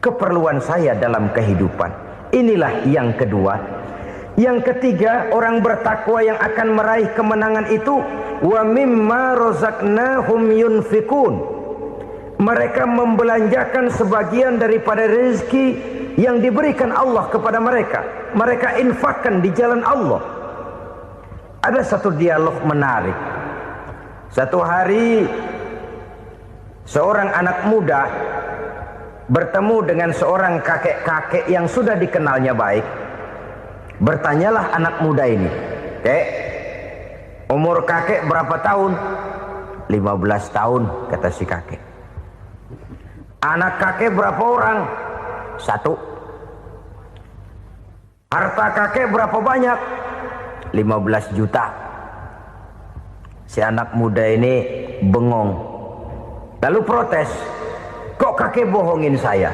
Keperluan saya dalam kehidupan. Inilah yang kedua. Yang ketiga, orang bertakwa yang akan meraih kemenangan itu, wa mimma razaqnahum yunfikun. Mereka membelanjakan sebagian daripada rezeki yang diberikan Allah kepada mereka. Mereka infakkan di jalan Allah. Ada satu dialog menarik. Satu hari seorang anak muda bertemu dengan seorang kakek-kakek yang sudah dikenalnya baik. Bertanyalah anak muda ini, "Kek, umur kakek berapa tahun?" 15 tahun, kata si kakek. "Anak kakek berapa orang?" 1. "Harta kakek berapa banyak?" 15 juta. Si anak muda ini bengong. Lalu protes, "Kok kakek bohongin saya?"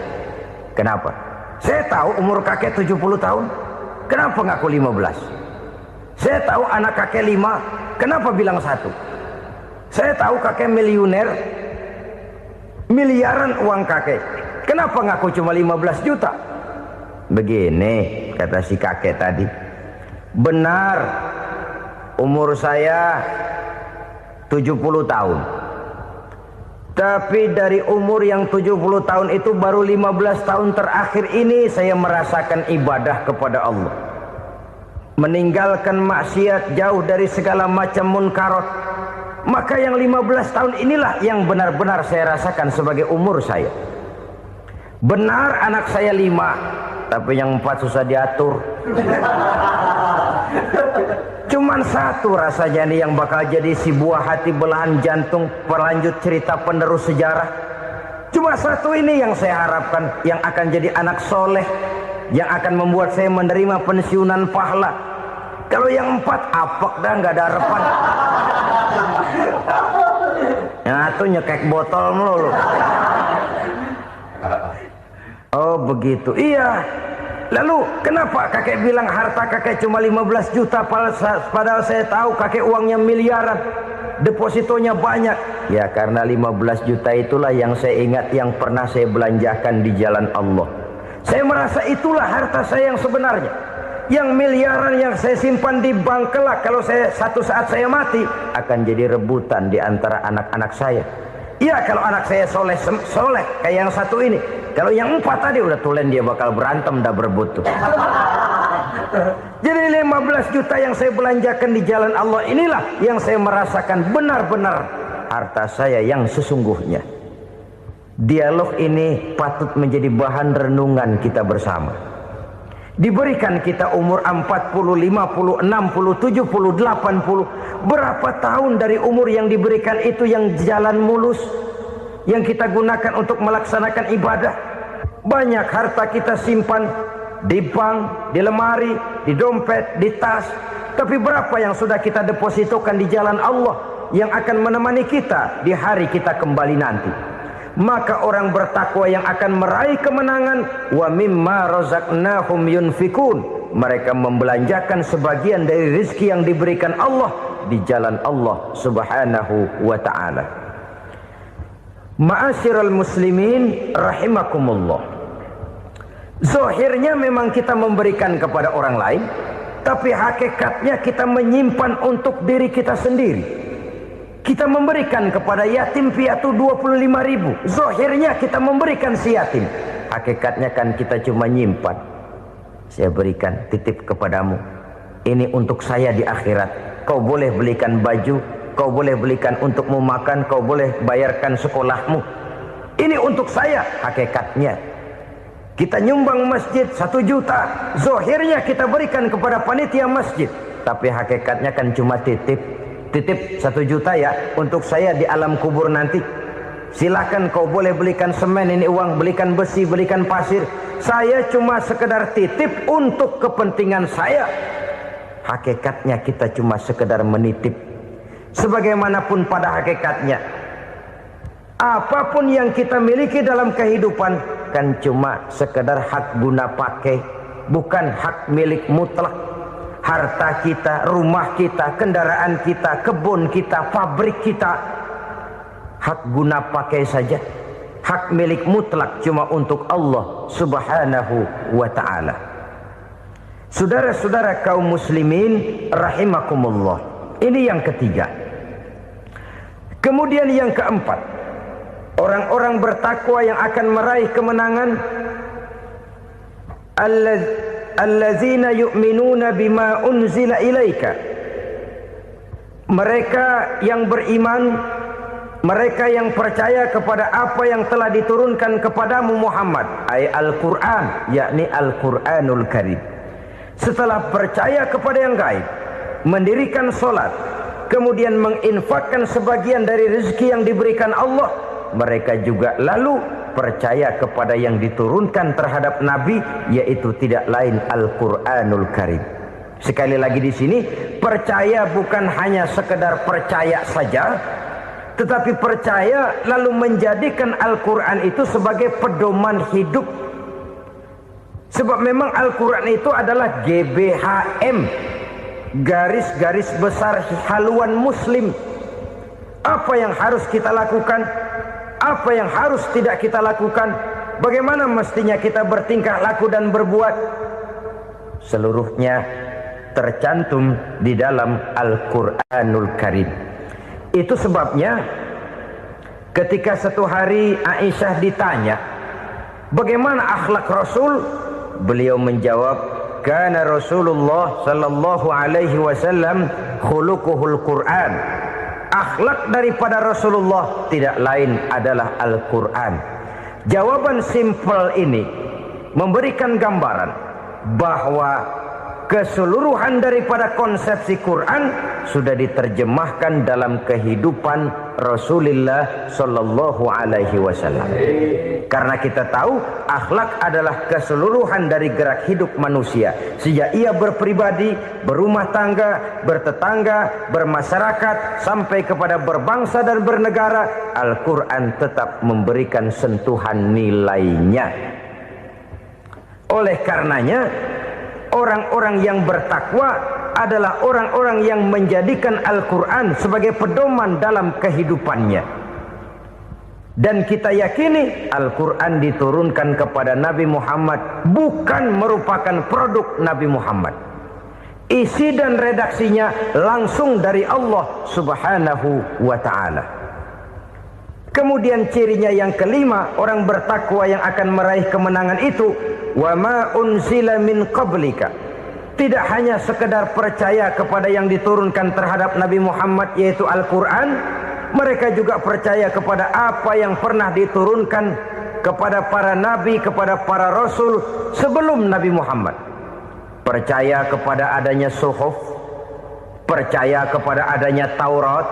"Kenapa?" "Saya tahu umur kakek 70 tahun. Kenapa ngaku 15? Saya tahu anak kakek 5. Kenapa bilang 1? Saya tahu kakek miliuner, miliaran uang kakek. Kenapa ngaku cuma 15 juta? Begini, kata si kakek tadi. Benar, umur saya 70 tahun. Tapi dari umur yang 70 tahun itu baru 15 tahun terakhir ini saya merasakan ibadah kepada Allah. Meninggalkan maksiat, jauh dari segala macam munkarat. Maka yang 15 tahun inilah yang benar-benar saya rasakan sebagai umur saya. Benar anak saya 5, tapi yang 4 susah diatur. Cuman 1 rasanya nih yang bakal jadi si buah hati belahan jantung pelanjut cerita penerus sejarah. Cuma 1 ini yang saya harapkan, yang akan jadi anak soleh, yang akan membuat saya menerima pensiunan pahala. Kalau yang 4 apek dah, nggak ada harapan. Yang satu nyekek botol melulu. Oh begitu. Iya. Lalu kenapa kakek bilang harta kakek cuma 15 juta padahal saya tahu kakek uangnya miliaran, depositonya banyak? Ya karena 15 juta itulah yang saya ingat yang pernah saya belanjakan di jalan Allah. Saya merasa itulah harta saya yang sebenarnya. Yang miliaran yang saya simpan di bank kelak kalau satu saat saya mati akan jadi rebutan di antara anak-anak saya. Ya kalau anak saya soleh kayak yang satu ini. Kalau yang 4 tadi udah tulen dia bakal berantem dah berebut tuh. Jadi 15 juta yang saya belanjakan di jalan Allah inilah yang saya merasakan benar-benar harta saya yang sesungguhnya. Dialog ini patut menjadi bahan renungan kita bersama. Diberikan kita umur 40, 50, 60, 70, 80. Berapa tahun dari umur yang diberikan itu yang jalan mulus, yang kita gunakan untuk melaksanakan ibadah? Banyak harta kita simpan di bank, di lemari, di dompet, di tas. Tapi berapa yang sudah kita depositokan di jalan Allah yang akan menemani kita di hari kita kembali nanti? Maka orang bertakwa yang akan meraih kemenangan, wa mimma razaqnahum yunfikun, mereka membelanjakan sebagian dari rezeki yang diberikan Allah di jalan Allah Subhanahu wa ta'ala. Ma'asyiral muslimin rahimakumullah. Zahirnya memang kita memberikan kepada orang lain, tapi hakikatnya kita menyimpan untuk diri kita sendiri. Kita memberikan kepada yatim piatu 25.000. Zahirnya kita memberikan si yatim, hakikatnya kan kita cuma nyimpan. Saya berikan, titip kepadamu, ini untuk saya di akhirat. Kau boleh belikan baju, kau boleh belikan untukmu makan, kau boleh bayarkan sekolahmu. Ini untuk saya. Hakikatnya kita nyumbang masjid 1 juta, zahirnya kita berikan kepada panitia masjid, tapi hakikatnya kan cuma titip 1 juta ya untuk saya di alam kubur nanti. Silakan kau boleh belikan semen, ini uang, belikan besi, belikan pasir. Saya cuma sekedar titip untuk kepentingan saya. Hakikatnya kita cuma sekedar menitip. Sebagaimanapun pada hakikatnya, apapun yang kita miliki dalam kehidupan kan cuma sekedar hak guna pakai, bukan hak milik mutlak. Harta kita, rumah kita, kendaraan kita, kebun kita, pabrik kita, hak guna pakai saja. Hak milik mutlak cuma untuk Allah Subhanahu wa ta'ala. Saudara-saudara kaum muslimin rahimakumullah. Ini yang ketiga. Kemudian yang keempat, orang-orang bertakwa yang akan meraih kemenangan, allazina yu'minuna bima unzila ilaika. Mereka yang beriman, mereka yang percaya kepada apa yang telah diturunkan kepadamu Muhammad, ay Al-Quran, yakni Al-Quranul Karim. Setelah percaya kepada yang gaib, mendirikan solat, kemudian menginfakkan sebagian dari rezeki yang diberikan Allah, mereka juga lalu percaya kepada yang diturunkan terhadap Nabi, yaitu tidak lain Al-Quranul Karim. Sekali lagi di sini, percaya bukan hanya sekedar percaya saja, tetapi percaya lalu menjadikan Al-Quran itu sebagai pedoman hidup. Sebab memang Al-Quran itu adalah GBHM, garis-garis besar haluan muslim. Apa yang harus kita lakukan, apa yang harus tidak kita lakukan, bagaimana mestinya kita bertingkah laku dan berbuat, seluruhnya tercantum di dalam Al-Quranul Karim. Itu sebabnya ketika satu hari Aisyah ditanya bagaimana akhlak Rasul, beliau menjawab, kana Rasulullah sallallahu alaihi wasallam khuluquhul Quran. Akhlak daripada Rasulullah tidak lain adalah Al-Quran. Jawaban simpel ini memberikan gambaran bahwa keseluruhan daripada konsepsi Quran sudah diterjemahkan dalam kehidupan Rasulullah Sallallahu Alaihi Wasallam. Karena kita tahu akhlak adalah keseluruhan dari gerak hidup manusia. Sejak ia berpribadi, berumah tangga, bertetangga, bermasyarakat, sampai kepada berbangsa dan bernegara, Al-Quran tetap memberikan sentuhan nilainya. Oleh karenanya, orang-orang yang bertakwa adalah orang-orang yang menjadikan Al-Quran sebagai pedoman dalam kehidupannya. Dan kita yakini Al-Quran diturunkan kepada Nabi Muhammad bukan merupakan produk Nabi Muhammad. Isi dan redaksinya langsung dari Allah Subhanahu wa ta'ala. Kemudian cirinya yang kelima, orang bertakwa yang akan meraih kemenangan itu, wa ma unzila min qablika. Tidak hanya sekedar percaya kepada yang diturunkan terhadap Nabi Muhammad yaitu Al-Quran, mereka juga percaya kepada apa yang pernah diturunkan kepada para nabi, kepada para rasul sebelum Nabi Muhammad. Percaya kepada adanya suhuf, percaya kepada adanya Taurat,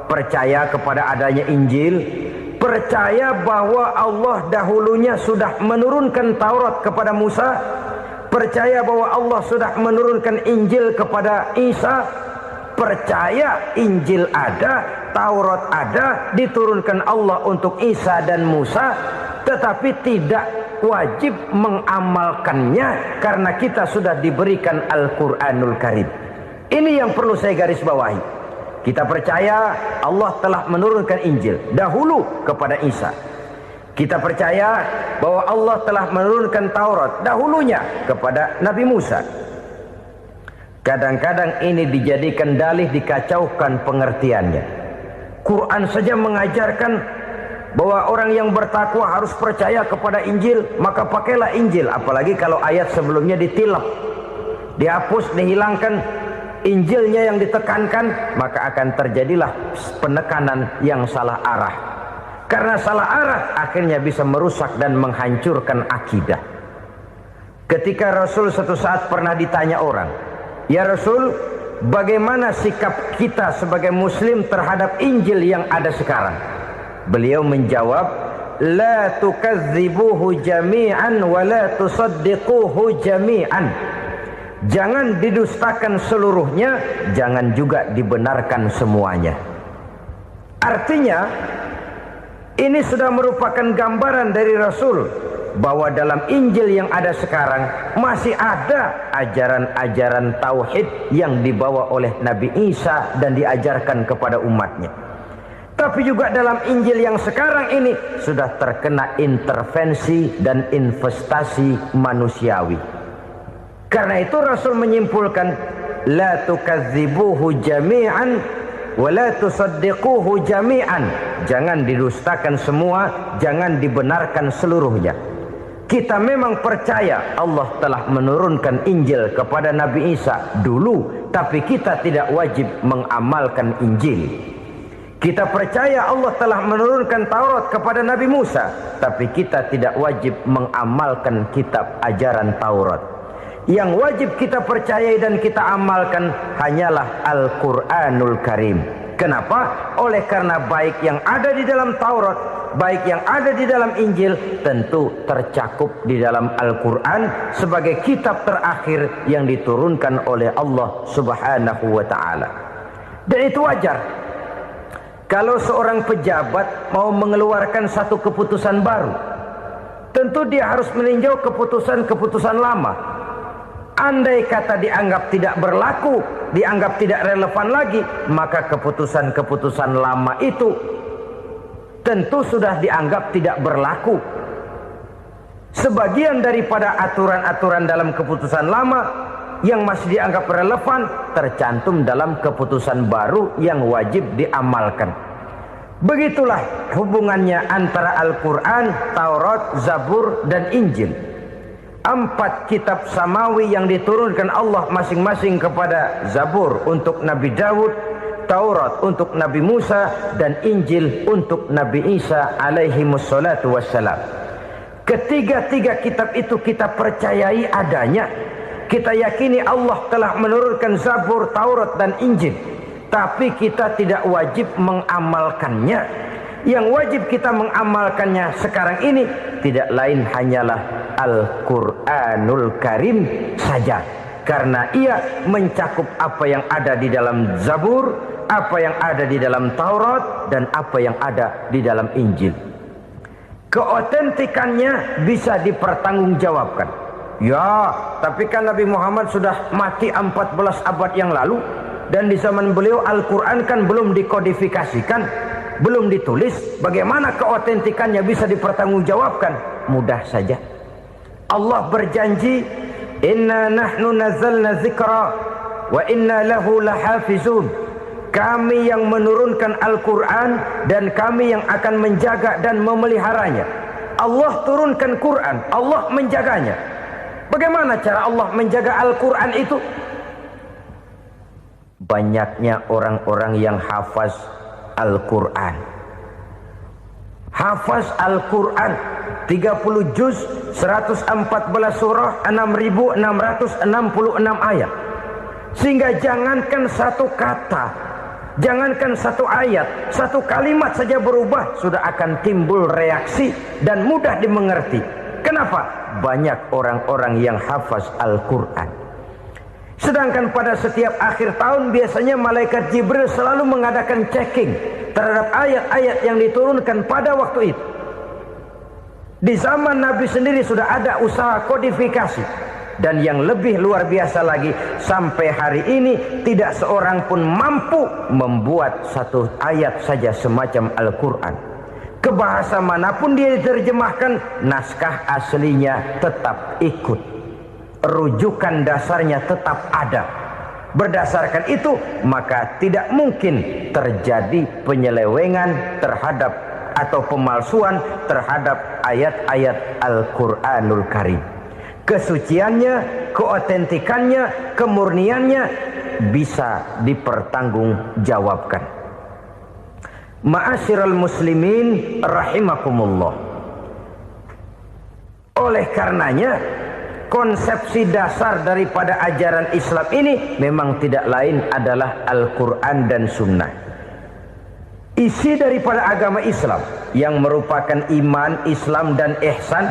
percaya kepada adanya Injil, percaya bahwa Allah dahulunya sudah menurunkan Taurat kepada Musa, percaya bahwa Allah sudah menurunkan Injil kepada Isa, percaya Injil ada, Taurat ada, diturunkan Allah untuk Isa dan Musa, tetapi tidak wajib mengamalkannya karena kita sudah diberikan Al-Quranul Karim. Ini yang perlu saya garis bawahi. Kita percaya Allah telah menurunkan Injil dahulu kepada Isa. Kita percaya bahwa Allah telah menurunkan Taurat dahulunya kepada Nabi Musa. Kadang-kadang ini dijadikan dalih, dikacaukan pengertiannya. Quran saja mengajarkan bahwa orang yang bertakwa harus percaya kepada Injil, maka pakailah Injil. Apalagi kalau ayat sebelumnya ditilap, dihapus, dihilangkan, Injilnya yang ditekankan, maka akan terjadilah penekanan yang salah arah. Karena salah arah akhirnya bisa merusak dan menghancurkan akidah. Ketika Rasul suatu saat pernah ditanya orang, "Ya Rasul, bagaimana sikap kita sebagai muslim terhadap Injil yang ada sekarang?" Beliau menjawab, "La tukadzibuhu jami'an wa la tusaddiquhu jami'an." Jangan didustakan seluruhnya, jangan juga dibenarkan semuanya. Artinya, ini sudah merupakan gambaran dari Rasul bahwa dalam Injil yang ada sekarang masih ada ajaran-ajaran tauhid yang dibawa oleh Nabi Isa dan diajarkan kepada umatnya. Tapi juga dalam Injil yang sekarang ini sudah terkena intervensi dan investasi manusiawi. Karena itu Rasul menyimpulkan, la tukadzibuhu jami'an wa la tusaddiquhu jami'an. Jangan didustakan semua, jangan dibenarkan seluruhnya. Kita memang percaya Allah telah menurunkan Injil kepada Nabi Isa dulu, tapi kita tidak wajib mengamalkan Injil. Kita percaya Allah telah menurunkan Taurat kepada Nabi Musa, tapi kita tidak wajib mengamalkan kitab ajaran Taurat. Yang wajib kita percayai dan kita amalkan hanyalah Al-Quranul Karim. Kenapa? Oleh karena baik yang ada di dalam Taurat, baik yang ada di dalam Injil, tentu tercakup di dalam Al-Quran sebagai kitab terakhir yang diturunkan oleh Allah Subhanahu wa ta'ala. Dan itu wajar. Kalau seorang pejabat mau mengeluarkan satu keputusan baru, tentu dia harus meninjau keputusan-keputusan lama. Andai kata dianggap tidak berlaku, dianggap tidak relevan lagi, maka keputusan-keputusan lama itu tentu sudah dianggap tidak berlaku. Sebagian daripada aturan-aturan dalam keputusan lama yang masih dianggap relevan tercantum dalam keputusan baru yang wajib diamalkan. Begitulah hubungannya antara Al-Quran, Taurat, Zabur, dan Injil. 4 kitab samawi yang diturunkan Allah masing-masing kepada Zabur untuk Nabi Daud, Taurat untuk Nabi Musa, dan Injil untuk Nabi Isa alaihi wassalatu wassalam. Ketiga-tiga kitab itu kita percayai adanya, Kita yakini Allah telah menurunkan Zabur, Taurat dan Injil, tapi kita tidak wajib mengamalkannya. Yang wajib kita mengamalkannya sekarang ini tidak lain hanyalah Al-Quranul Karim saja, karena ia mencakup apa yang ada di dalam Zabur, apa yang ada di dalam Taurat, dan apa yang ada di dalam Injil. Keotentikannya bisa dipertanggungjawabkan. Ya, tapi kan Nabi Muhammad sudah mati 14 abad yang lalu, dan di zaman beliau Al-Quran kan belum dikodifikasikan, belum ditulis. Bagaimana keotentikannya bisa dipertanggungjawabkan? Mudah saja. Allah berjanji, inna nahnu nazzalna dzikra wa inna lahu lahafizun. Kami yang menurunkan Al-Quran dan kami yang akan menjaga dan memeliharanya. Allah turunkan Quran, Allah menjaganya. Bagaimana cara Allah menjaga Al-Quran itu? Banyaknya orang-orang yang hafaz Al-Quran. Hafaz Al-Quran 30 juz, 114 surah, 6.666 ayat. Sehingga jangankan satu kata, jangankan satu ayat, satu kalimat saja berubah, sudah akan timbul reaksi dan mudah dimengerti. Kenapa? Banyak orang-orang yang hafaz Al-Quran. Sedangkan pada setiap akhir tahun biasanya malaikat Jibril selalu mengadakan checking terhadap ayat-ayat yang diturunkan pada waktu itu. Di zaman Nabi sendiri sudah ada usaha kodifikasi. Dan yang lebih luar biasa lagi, sampai hari ini tidak seorang pun mampu membuat satu ayat saja semacam Al-Quran. Ke bahasa manapun dia diterjemahkan, naskah aslinya tetap ikut. Rujukan dasarnya tetap ada. Berdasarkan itu, maka tidak mungkin terjadi penyelewengan terhadap atau pemalsuan terhadap ayat-ayat Al-Quranul Karim. Kesuciannya, keotentikannya, kemurniannya bisa dipertanggungjawabkan. Ma'asyiral muslimin rahimakumullah. Oleh karenanya, konsepsi dasar daripada ajaran Islam ini memang tidak lain adalah Al-Quran dan Sunnah. Isi daripada agama Islam yang merupakan iman, Islam dan ihsan,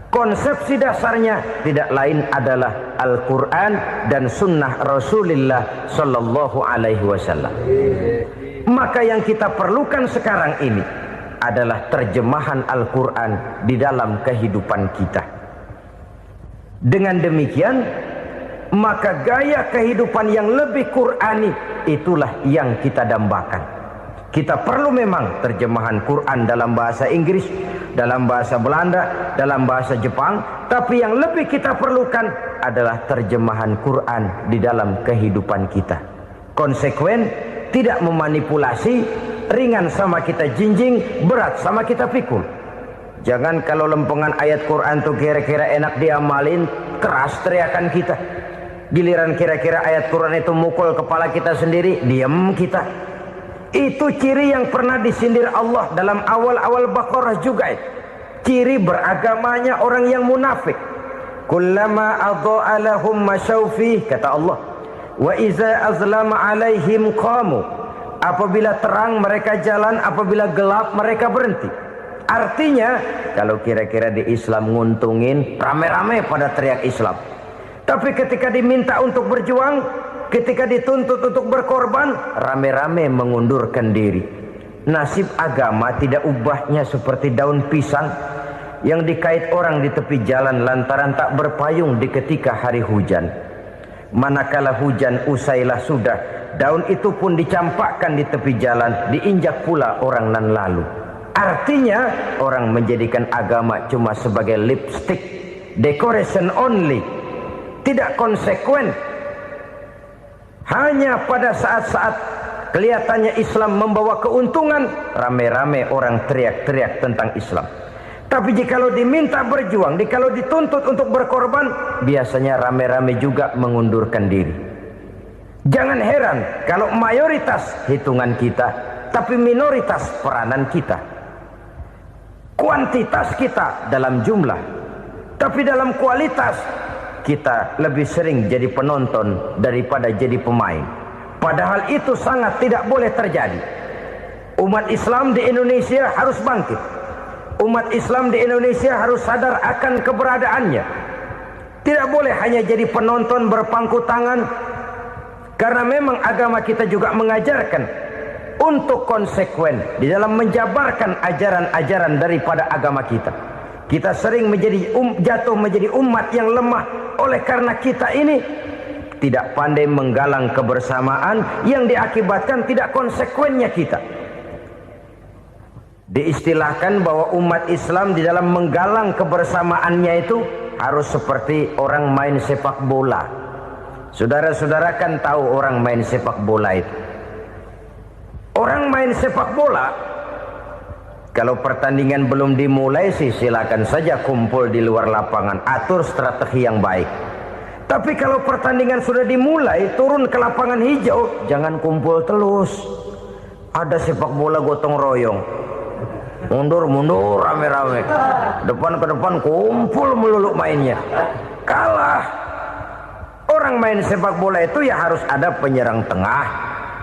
konsepsi dasarnya tidak lain adalah Al-Quran dan Sunnah Rasulullah Sallallahu Alaihi Wasallam. Maka yang kita perlukan sekarang ini adalah terjemahan Al-Quran di dalam kehidupan kita. Dengan demikian, maka gaya kehidupan yang lebih Qurani itulah yang kita dambakan. Kita perlu memang terjemahan Quran dalam bahasa Inggris, dalam bahasa Belanda, dalam bahasa Jepang, tapi yang lebih kita perlukan adalah terjemahan Quran di dalam kehidupan kita. Konsekuen, tidak memanipulasi, ringan sama kita jinjing, berat sama kita pikul. Jangan kalau lempengan ayat Quran tuh kira-kira enak diamalin, keras teriakan kita. Giliran kira-kira ayat Quran itu mukul kepala kita sendiri, diam kita. Itu ciri yang pernah disindir Allah dalam awal-awal Baqarah juga. Ciri beragamanya orang yang munafik. Kullama adha'a lahum masyawfih, kata Allah. Wa iza azlama alaihim qamu. Apabila terang mereka jalan, apabila gelap mereka berhenti. Artinya, kalau kira-kira di Islam nguntungin, rame-rame pada teriak Islam. Tapi ketika diminta untuk berjuang, ketika dituntut untuk berkorban, rame-rame mengundurkan diri. Nasib agama tidak ubahnya seperti daun pisang yang dikait orang di tepi jalan lantaran tak berpayung di ketika hari hujan. Manakala hujan usailah sudah, daun itu pun dicampakkan di tepi jalan, diinjak pula orang nan lalu. Artinya orang menjadikan agama cuma sebagai lipstick, decoration only, tidak konsekuen. Hanya pada saat-saat kelihatannya Islam membawa keuntungan, rame-rame orang teriak-teriak tentang Islam. Tapi jikalau diminta berjuang, jikalau dituntut untuk berkorban, biasanya rame-rame juga mengundurkan diri. Jangan heran kalau mayoritas hitungan kita, tapi minoritas peranan kita. Kuantitas kita dalam jumlah, tapi dalam kualitas kita lebih sering jadi penonton daripada jadi pemain. Padahal itu sangat tidak boleh terjadi. Umat Islam di Indonesia harus bangkit. Umat Islam di Indonesia harus sadar akan keberadaannya. Tidak boleh hanya jadi penonton berpangku tangan, karena memang agama kita juga mengajarkan untuk konsekuen di dalam menjabarkan ajaran-ajaran daripada agama kita. Kita sering jatuh menjadi umat yang lemah oleh karena kita ini tidak pandai menggalang kebersamaan yang diakibatkan tidak konsekuennya kita. Diistilahkan bahwa umat Islam di dalam menggalang kebersamaannya itu harus seperti orang main sepak bola. Saudara-saudara kan tahu orang main sepak bola itu. Orang main sepak bola, kalau pertandingan belum dimulai sih silakan saja kumpul di luar lapangan, atur strategi yang baik. Tapi kalau pertandingan sudah dimulai, turun ke lapangan hijau, jangan kumpul terus. Ada sepak bola gotong royong, mundur-mundur rame-rame, depan ke depan kumpul melulu mainnya. Kalah. Orang main sepak bola itu ya harus ada penyerang tengah,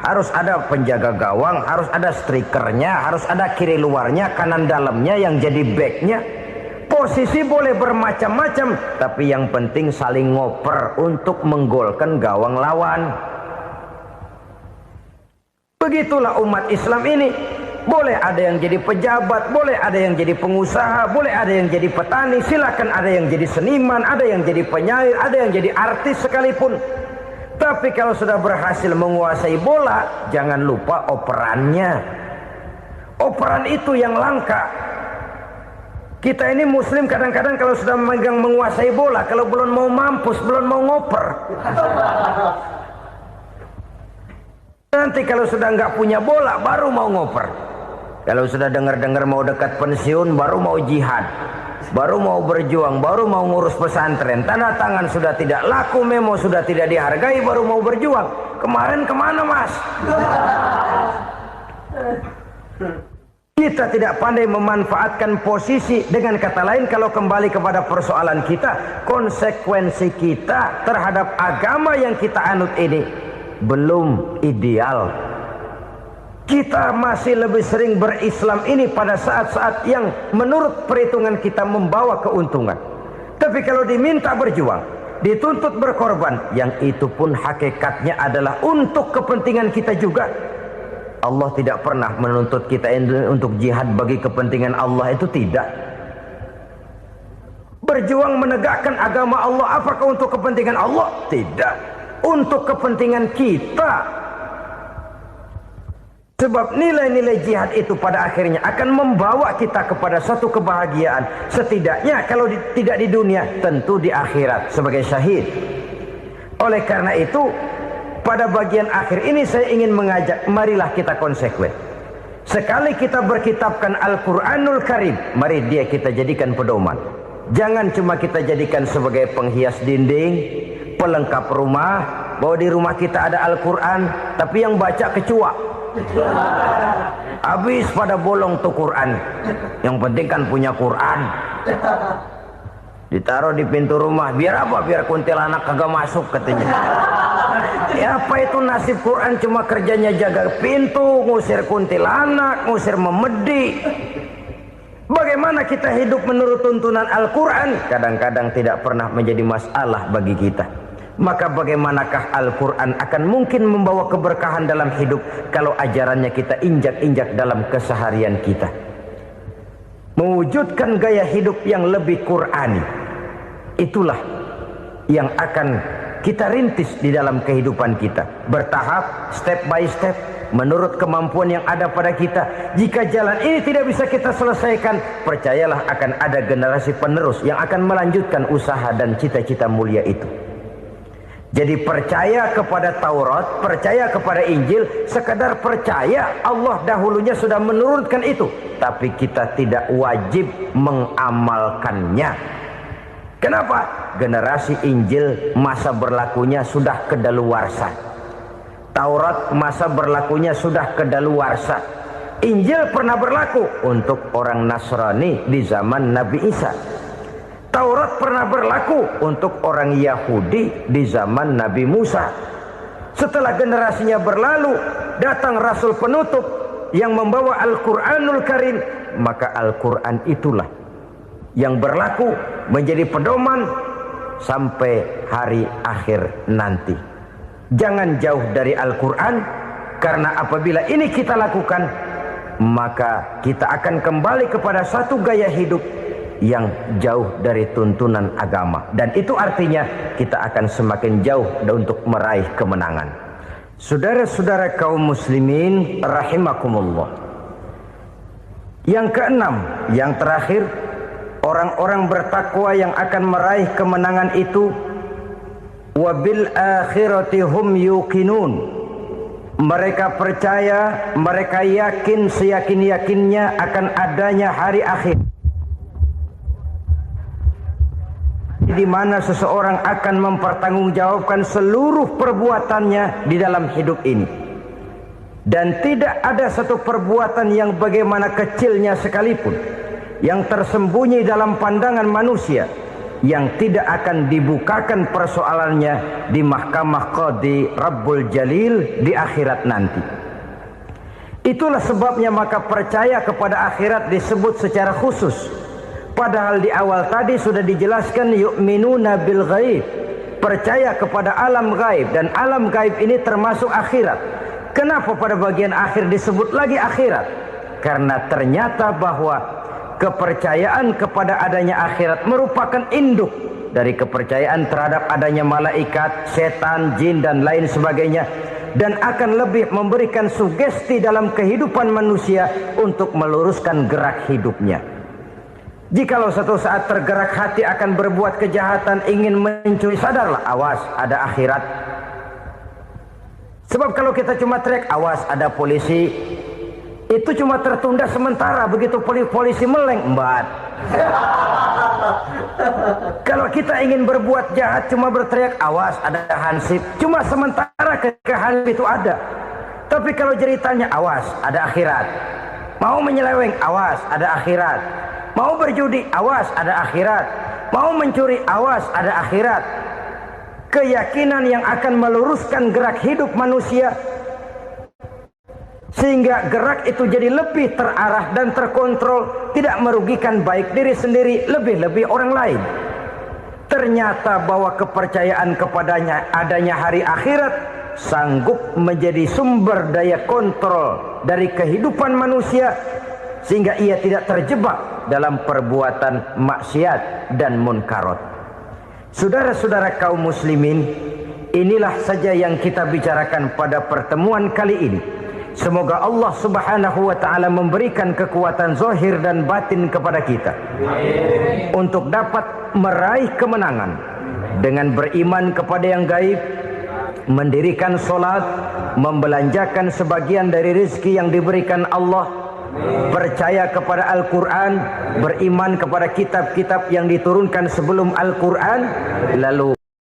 harus ada penjaga gawang, harus ada strikernya, harus ada kiri luarnya, kanan dalamnya yang jadi backnya. Posisi boleh bermacam-macam, tapi yang penting saling ngoper untuk menggolkan gawang lawan. Begitulah umat Islam ini. Boleh ada yang jadi pejabat, boleh ada yang jadi pengusaha, boleh ada yang jadi petani, silakan ada yang jadi seniman, ada yang jadi penyair, ada yang jadi artis sekalipun. Tapi kalau sudah berhasil menguasai bola, jangan lupa operannya. Operan itu yang langka. Kita ini muslim kadang-kadang kalau sudah memegang menguasai bola, kalau belum mau mampus, belum mau ngoper. Nanti kalau sudah nggak punya bola, baru mau ngoper. Kalau sudah dengar-dengar mau dekat pensiun, baru mau jihad, baru mau berjuang, baru mau ngurus pesantren. Tanda tangan sudah tidak laku, memo sudah tidak dihargai, baru mau berjuang. Kemarin kemana mas? Kita tidak pandai memanfaatkan posisi. Dengan kata lain, kalau kembali kepada persoalan kita, konsekuensi kita terhadap agama yang kita anut ini belum ideal. Kita masih lebih sering berislam ini pada saat-saat yang menurut perhitungan kita membawa keuntungan. Tapi kalau diminta berjuang, dituntut berkorban, yang itu pun hakikatnya adalah untuk kepentingan kita juga. Allah tidak pernah menuntut kita untuk jihad bagi kepentingan Allah, itu tidak. Berjuang menegakkan agama Allah, apakah untuk kepentingan Allah? Tidak. Untuk kepentingan kita. Sebab nilai-nilai jihad itu pada akhirnya akan membawa kita kepada satu kebahagiaan. Setidaknya kalau tidak di dunia, tentu di akhirat sebagai syahid. Oleh karena itu, pada bagian akhir ini saya ingin mengajak, marilah kita konsekuen. Sekali kita berkitabkan Al-Quranul Karim, mari dia kita jadikan pedoman. Jangan cuma kita jadikan sebagai penghias dinding, pelengkap rumah, bahwa di rumah kita ada Al-Quran, tapi yang baca kecoa. Habis pada bolong tuh Quran. Yang penting kan punya Quran. Ditaruh di pintu rumah. Biar apa? Biar kuntilanak kagak masuk katanya. Ya apa itu nasib Quran, cuma kerjanya jaga pintu, ngusir kuntilanak, ngusir memedi. Bagaimana kita hidup menurut tuntunan Al-Quran? Kadang-kadang tidak pernah menjadi masalah bagi kita. Maka bagaimanakah Al-Quran akan mungkin membawa keberkahan dalam hidup kalau ajarannya kita injak-injak dalam keseharian kita? Mewujudkan gaya hidup yang lebih Qurani, itulah yang akan kita rintis di dalam kehidupan kita. Bertahap, step by step, menurut kemampuan yang ada pada kita. Jika jalan ini tidak bisa kita selesaikan, percayalah akan ada generasi penerus yang akan melanjutkan usaha dan cita-cita mulia itu. Jadi percaya kepada Taurat, percaya kepada Injil, sekadar percaya Allah dahulunya sudah menurunkan itu. Tapi kita tidak wajib mengamalkannya. Kenapa? Generasi Injil masa berlakunya sudah kedaluarsa. Taurat masa berlakunya sudah kedaluarsa. Injil pernah berlaku untuk orang Nasrani di zaman Nabi Isa. Taurat pernah berlaku untuk orang Yahudi di zaman Nabi Musa. Setelah generasinya berlalu, datang Rasul penutup yang membawa Al-Quranul Karim, maka Al-Quran itulah yang berlaku menjadi pedoman sampai hari akhir nanti. Jangan jauh dari Al-Quran, karena apabila ini kita lakukan, maka kita akan kembali kepada satu gaya hidup yang jauh dari tuntunan agama, dan itu artinya kita akan semakin jauh untuk meraih kemenangan. Saudara-saudara kaum muslimin rahimakumullah. Yang keenam, yang terakhir, orang-orang bertakwa yang akan meraih kemenangan itu wabil akhirati hum yuqinun. Mereka percaya, mereka yakin seyakin-yakinnya akan adanya hari akhir, di mana seseorang akan mempertanggungjawabkan seluruh perbuatannya di dalam hidup ini. Dan tidak ada satu perbuatan yang bagaimana kecilnya sekalipun, yang tersembunyi dalam pandangan manusia, yang tidak akan dibukakan persoalannya di mahkamah Qadi Rabbul Jalil di akhirat nanti. Itulah sebabnya maka percaya kepada akhirat disebut secara khusus. Padahal di awal tadi sudah dijelaskan yu'minuna bil ghaib, percaya kepada alam gaib, dan alam gaib ini termasuk akhirat. Kenapa pada bagian akhir disebut lagi akhirat? Karena ternyata bahwa kepercayaan kepada adanya akhirat merupakan induk dari kepercayaan terhadap adanya malaikat, setan, jin, dan lain sebagainya, dan akan lebih memberikan sugesti dalam kehidupan manusia untuk meluruskan gerak hidupnya. Jikalau satu saat tergerak hati akan berbuat kejahatan, ingin mencuri, sadarlah, awas ada akhirat. Sebab kalau kita cuma teriak awas ada polisi, itu cuma tertunda sementara, begitu polisi meleng, embat. Kalau kita ingin berbuat jahat cuma berteriak awas ada hansip, cuma sementara ketika hansip itu ada. Tapi kalau ceritanya awas ada akhirat, mau menyeleweng awas ada akhirat, mau berjudi awas ada akhirat, mau mencuri awas ada akhirat. Keyakinan yang akan meluruskan gerak hidup manusia sehingga gerak itu jadi lebih terarah dan terkontrol, tidak merugikan baik diri sendiri, lebih-lebih orang lain. Ternyata bahwa kepercayaan kepadanya adanya hari akhirat sanggup menjadi sumber daya kontrol dari kehidupan manusia, sehingga ia tidak terjebak dalam perbuatan maksiat dan munkarat. Saudara-saudara kaum muslimin, inilah saja yang kita bicarakan pada pertemuan kali ini. Semoga Allah subhanahu wa ta'ala memberikan kekuatan zahir dan batin kepada kita untuk dapat meraih kemenangan dengan beriman kepada yang gaib, mendirikan solat, membelanjakan sebagian dari rezeki yang diberikan Allah, percaya kepada Al-Quran, beriman kepada kitab-kitab yang diturunkan sebelum Al-Quran, lalu